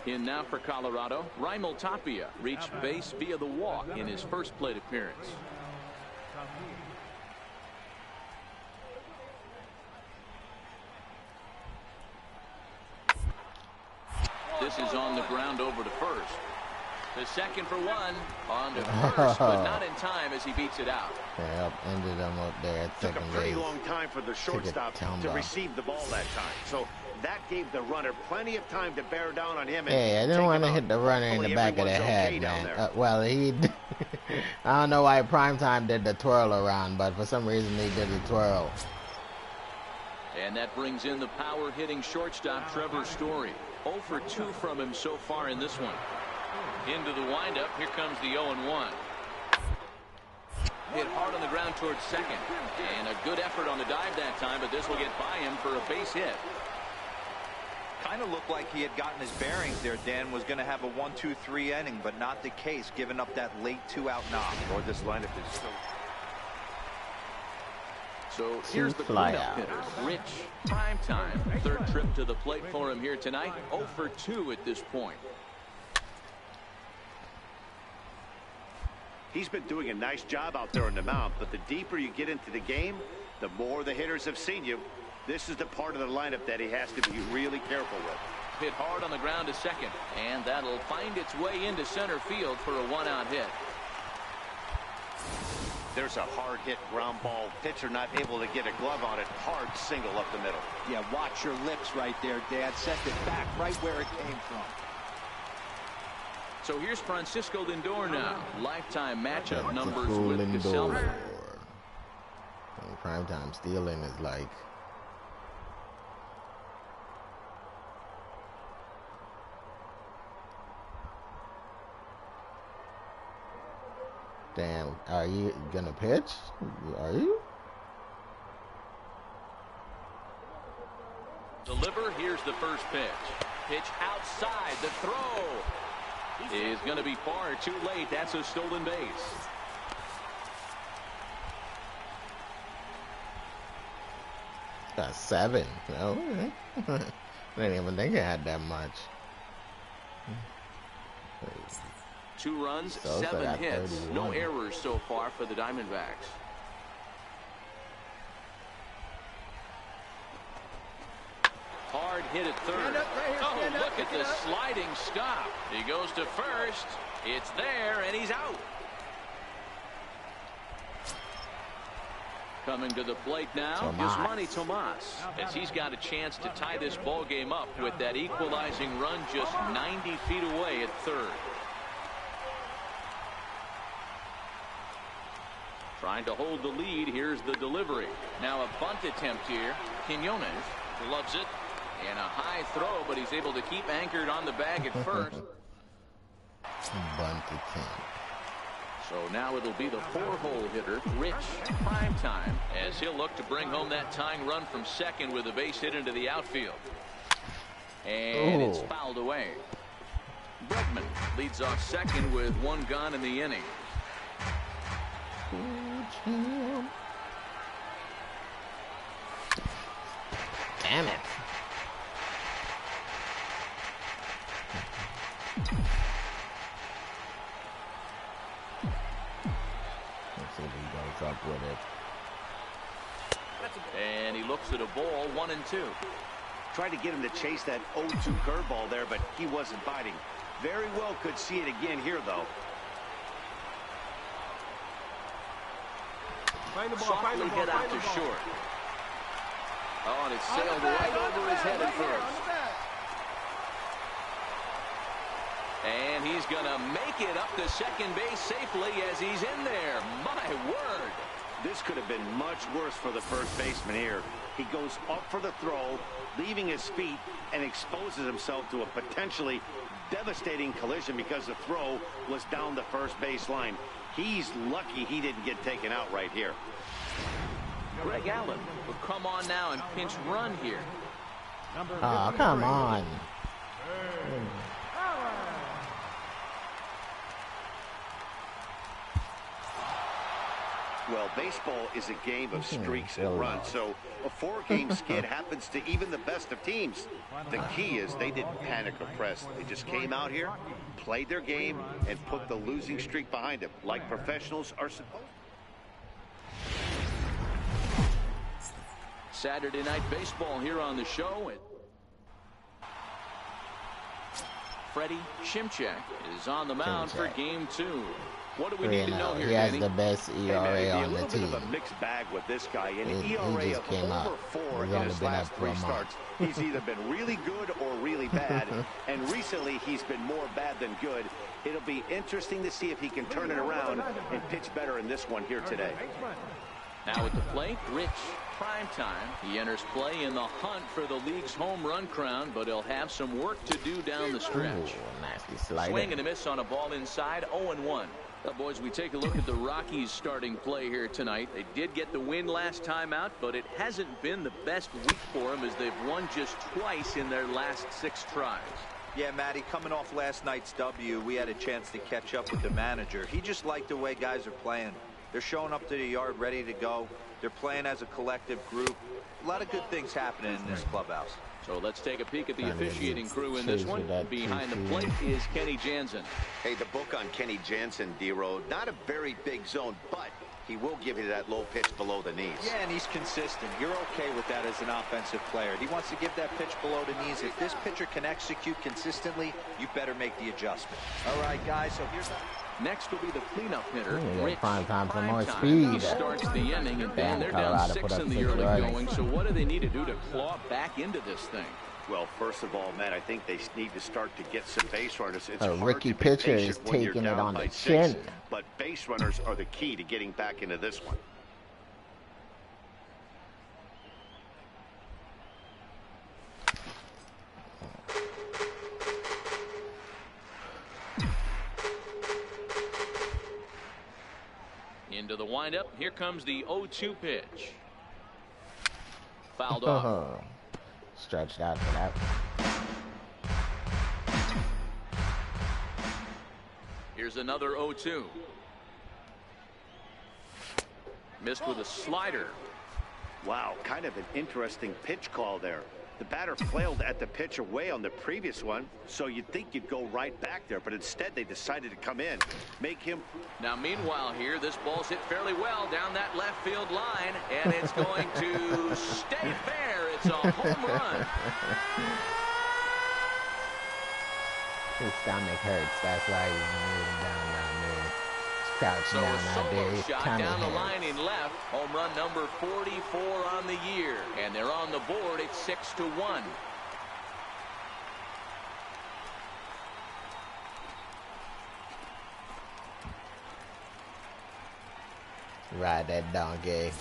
In now for Colorado, Raimel Tapia reached base via the walk in his first plate appearance. This is on the ground over to first. The second for one on to first, but not in time as he beats it out. Yep, ended him up there at Took a second pretty base. long time for the shortstop to tumble. receive the ball that time. So that gave the runner plenty of time to bear down on him. And Hey, I didn't take want to him hit out. the runner in the Hopefully back of the everyone's head, okay down man. there. Well, he... I don't know why Primetime did the twirl around, but for some reason he did the twirl. And that brings in the power-hitting shortstop Trevor Story. 0 for 2 from him so far in this one. Into the windup. Here comes the 0-1. Hit hard on the ground towards second. And a good effort on the dive that time, but this will get by him for a base hit. Kind of looked like he had gotten his bearings there. Dan was going to have a 1-2-3 inning, but not the case, giving up that late 2-out knock. Or this lineup is So here's the cleanup hitter, Rich Primetime. Third trip to the plate for him here tonight. 0 for 2 at this point. He's been doing a nice job out there on the mound, but the deeper you get into the game, the more the hitters have seen you. This is the part of the lineup that he has to be really careful with. Hit hard on the ground to second, and that'll find its way into center field for a 1-out hit. There's a hard hit ground ball. Pitcher not able to get a glove on it. Hard single up the middle. Yeah, watch your lips right there, Dad. Sent it back right where it came from. So here's Francisco Lindor now. Lifetime matchup That's numbers a cool with Lindor. Caselli. And Primetime stealing is like... Damn, are you gonna pitch? Are you? Deliver. Here's the first pitch. Pitch outside. The throw is going to be far too late. That's a stolen base. Got 7. No, I didn't even think it had that much. 2 runs, So 7 got hits. 31. No errors so far for the Diamondbacks. Hard hit at third. Stand up right here, Oh, stand up, look at pick it the up. sliding stop. He goes to first. It's there, and he's out. Coming to the plate now, Tomas. Yasmani Tomas, as he's got a chance to tie this ball game up with that equalizing run just 90 feet away at third. Trying to hold the lead. Here's the delivery. Now a bunt attempt here. Quinones loves it. And a high throw, but he's able to keep anchored on the bag at first. Bunt attempt. So now it'll be the 4-hole hitter, Rich Primetime, as he'll look to bring home that tying run from second with a base hit into the outfield. And it's fouled away. Bregman leads off second with 1 gone in the inning. Damn it. See if he goes up with it. And he looks at a ball, 1-2. Tried to get him to chase that 0-2 curveball there, but he wasn't biting. Very well could see it again here, though. Softly hit out to short. Oh, and it sailed right over his head at first. And he's going to make it up to second base safely as he's in there. My word. This could have been much worse for the first baseman here. He goes up for the throw, leaving his feet, and exposes himself to a potentially devastating collision because the throw was down the first base line. He's lucky he didn't get taken out right here. Greg Allen will come on now and pinch run here. Oh, come on. Well, baseball is a game of streaks and runs, so a 4-game skid happens to even the best of teams. The key is they didn't panic or press. They just came out here, played their game, and put the losing streak behind them, like professionals are supposed to. Saturday Night Baseball here on the show. Freddie Shimchak is on the mound for game 2. What do we need to know here, He has Danny? the best ERA on the team. A little bit of a mixed bag with this guy. An He ERA just of came over up. 4 He's in only his been last up for 3 a month. starts. He's either been really good or really bad, and recently he's been more bad than good. It'll be interesting to see if he can turn it around and pitch better in this one here today. Now at the plate, Rich Primetime. He enters play in the hunt for the league's home run crown, but he'll have some work to do down the stretch. Ooh, nasty slider. Swing and a miss on a ball inside, 0-1. Well, boys, we take a look at the Rockies starting play here tonight. They did get the win last time out, but it hasn't been the best week for them as they've won just twice in their last 6 tries. Yeah, Matty, coming off last night's W, we had a chance to catch up with the manager. He just liked the way guys are playing. They're showing up to the yard ready to go. They're playing as a collective group. A lot of good things happening in this clubhouse. So let's take a peek at the officiating crew in this one. Behind the plate is Kenny Jansen. Hey, the book on Kenny Jansen, D-Road, not a very big zone, but he will give you that low pitch below the knees. Yeah, and he's consistent. You're okay with that as an offensive player. He wants to give that pitch below the knees. If this pitcher can execute consistently, you better make the adjustment. All right, guys, so here's that. Next will be the cleanup hitter, Rich Primetime for more Primetime. speed. He starts the inning, and Damn, they're down Colorado 6 put in up the 6 early runs. going. So what do they need to do to claw back into this thing? Well, first of all, Matt, I think they need to start to get some base runners. It's A hard rookie to be pitcher patient is when you're taking it down on by the 6, chin. but base runners are the key to getting back into this one. Into the windup. Here comes the 0-2 pitch. Fouled off. Stretched out for that. Here's another 0-2. Missed with a slider. Wow, kind of an interesting pitch call there. The batter flailed at the pitch away on the previous one, so you'd think you'd go right back there, but instead they decided to come in, make him. Now, meanwhile here, this ball's hit fairly well down that left field line, and it's going to stay fair. It's a home run. His stomach hurts. That's why he's moving down there. Crouching So down a out solo there. His shot tummy down the hurts. line in left. Home run number 44 on the year. And they're on the board at 6-1. Ride that donkey.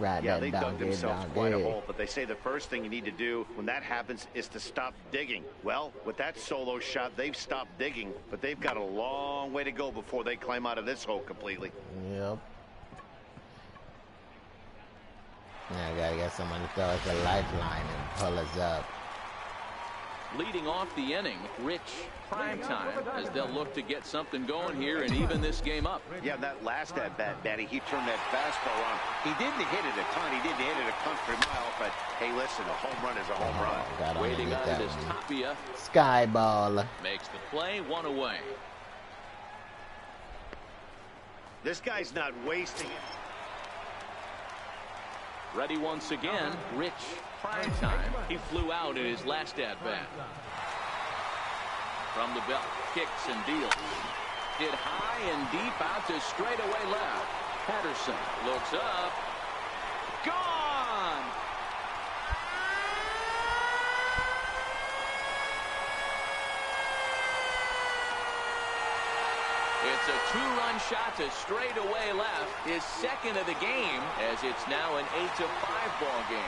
Ride Yeah, that they dug donkey, themselves quite a donkey. hole, but they say the first thing you need to do when that happens is to stop digging. Well, with that solo shot, they've stopped digging, but they've got a long way to go before they climb out of this hole completely. Yep. Now I gotta get someone to throw us a lifeline and pull us up. Leading off the inning, Rich Primetime, as they'll look to get something going here and even this game up. Yeah, that last at-bat, Matty, he turned that fastball on. He didn't hit it a ton. He didn't hit it a country mile, but hey, listen, a home run is a home run. Got Waiting underneath on that it is one. Tapia. Sky ball. Makes the play, 1 away. This guy's not wasting it. Ready once again, Rich. Primetime. He flew out in his last at-bat. From the belt, kicks and deals. Hit high and deep out to straightaway left. Patterson looks up. Gone! It's a two-run shot to straightaway left, his second of the game, as it's now an 8-5 ball game.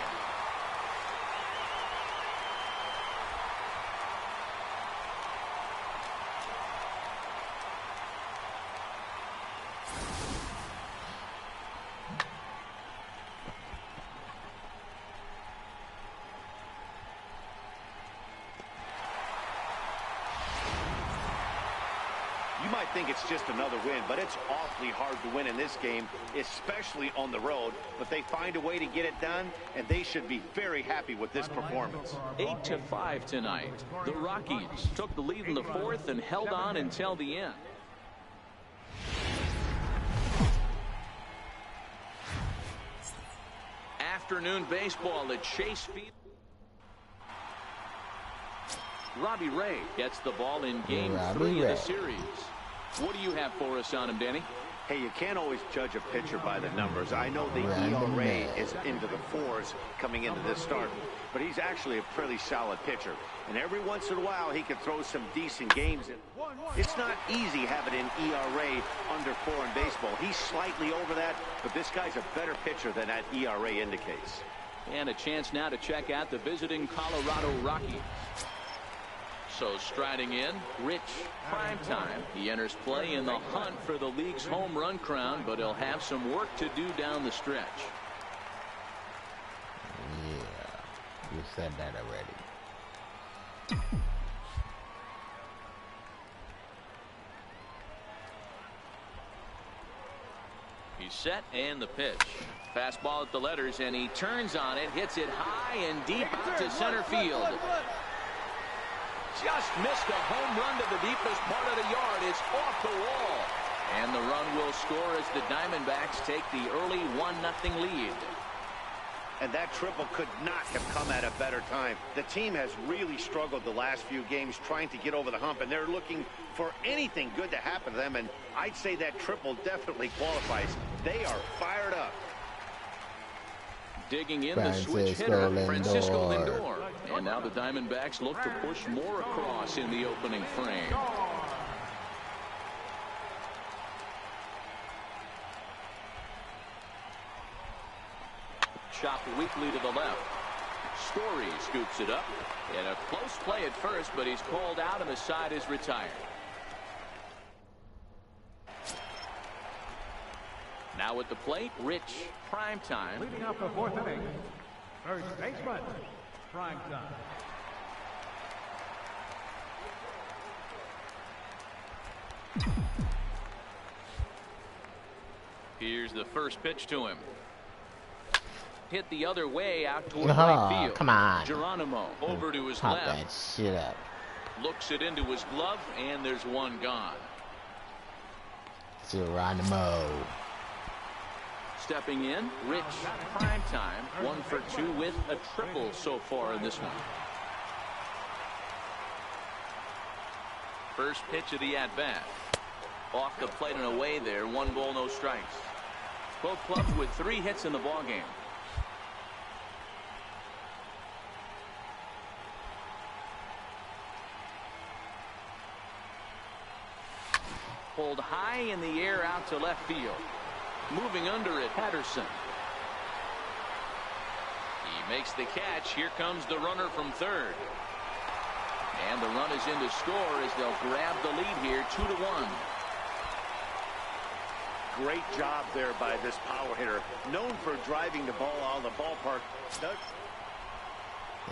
You might think it's just another win, but it's awfully hard to win in this game, especially on the road. But they find a way to get it done, and they should be very happy with this performance. 8-5 tonight. The Rockies took the lead in the fourth and held on until the end. Afternoon baseball at Chase Field. Robbie Ray gets the ball in game 3 of the series. What do you have for us on him, Danny? Hey, you can't always judge a pitcher by the numbers. I know the ERA is into the 4s coming into this start, but he's actually a pretty solid pitcher. And every once in a while, he can throw some decent games in. It's not easy having an ERA under 4 in baseball. He's slightly over that, but this guy's a better pitcher than that ERA indicates. And a chance now to check out the visiting Colorado Rockies. So striding in, Rich. Primetime. He enters play in the hunt for the league's home run crown, but he'll have some work to do down the stretch. Yeah, you said that already. He's set and the pitch. Fastball at the letters, and he turns on it, hits it high and deep out to center field. Just missed a home run to the deepest part of the yard. It's off the wall. And the run will score as the Diamondbacks take the early 1-0 lead. And that triple could not have come at a better time. The team has really struggled the last few games trying to get over the hump, and they're looking for anything good to happen to them, and I'd say that triple definitely qualifies. They are fired up. Digging in the switch hitter, Francisco Lindor. And now the Diamondbacks look to push more across in the opening frame. Chopped weakly to the left. Story scoops it up. And a close play at first, but he's called out and the side is retired. Now at the plate, Rich. Primetime. Leading off the fourth inning, first baseman, Primetime. Here's the first pitch to him. Hit the other way out toward Oh, right field. come on. Geronimo over to his Pop left. that shit up. Looks it into his glove, and there's one gone. Geronimo. Stepping in, Rich. Primetime. 1 for 2 with a triple so far in this one. First pitch of the at-bat. Off the plate and away there. 1 ball, no strikes. Both clubs with 3 hits in the ballgame. Pulled high in the air out to left field. Moving under it, Patterson. He makes the catch. Here comes the runner from third. And the run is in to score as they'll grab the lead here, 2-1. Great job there by this power hitter. Known for driving the ball out of the ballpark.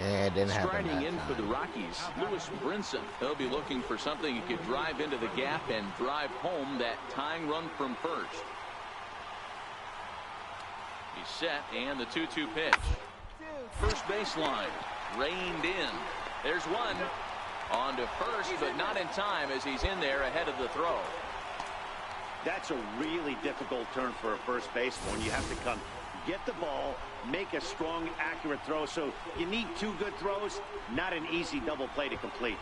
Yeah, it didn't happen. Striding in that for the time. Rockies, Lewis Brinson. They'll be looking for something he could drive into the gap and drive home that tying run from first. He's set, and the 2-2 pitch. First baseline, reined in. There's one. On to first, but not in time as he's in there ahead of the throw. That's a really difficult turn for a first baseman. You have to come get the ball, make a strong, accurate throw. So you need 2 good throws, not an easy double play to complete.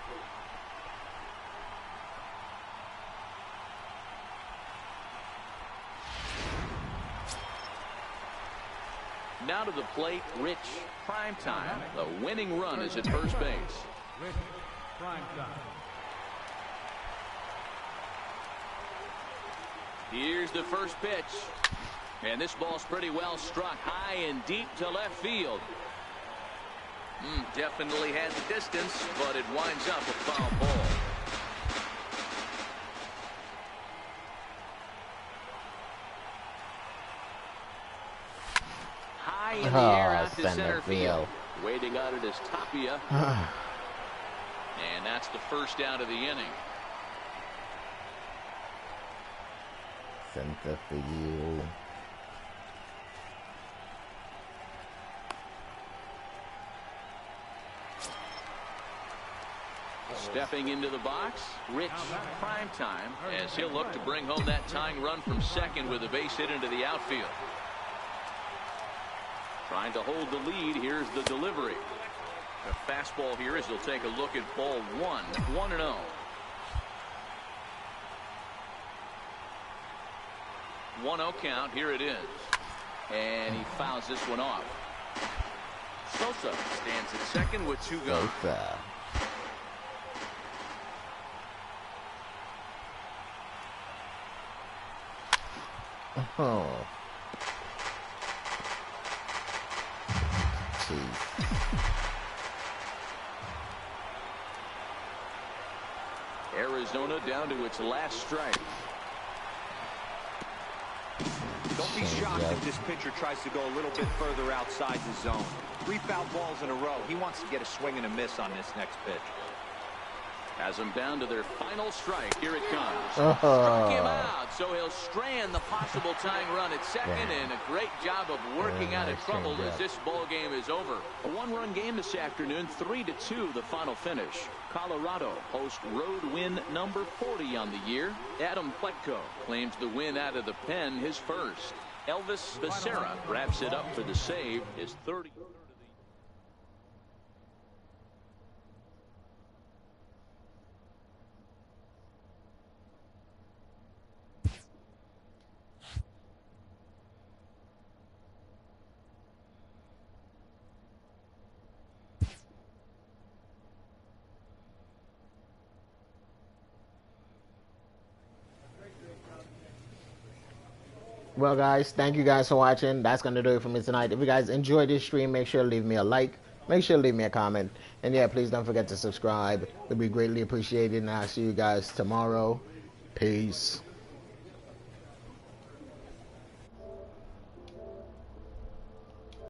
Now to the plate, Rich Primetime. The winning run is at first base. Rich Primetime. Here's the first pitch. And this ball's pretty well struck high and deep to left field. Definitely had the distance, but it winds up a foul ball. High in the air out to center field. Waiting on it is Tapia. And that's the first out of the inning. Center field. Stepping into the box, Rich Primetime, as he'll look to bring home that tying run from second with a base hit into the outfield. Trying to hold the lead. Here's the delivery. A fastball here as he'll take a look at ball 1. 1-0. One-0 count. Here it is. And he fouls this one off. Sosa stands at second with 2 gone. Oh. Arizona down to its last strike. Don't be shocked if this pitcher tries to go a little bit further outside the zone. 3 foul balls in a row. He wants to get a swing and a miss on this next pitch. Has them down to their final strike. Here it comes. Struck him out, so he'll strand the possible tying run at second, and a great job of working out of trouble as this ball game is over. A 1-run game this afternoon, 3-2 the final finish. Colorado hosts road win number 40 on the year. Adam Pletko claims the win out of the pen, his first. Elvis Becerra wraps it up for the save, his 30th. Well, guys, thank you guys for watching. That's going to do it for me tonight. If you guys enjoyed this stream, make sure to leave me a like. Make sure to leave me a comment. And yeah, please don't forget to subscribe. It would be greatly appreciated. And I'll see you guys tomorrow. Peace.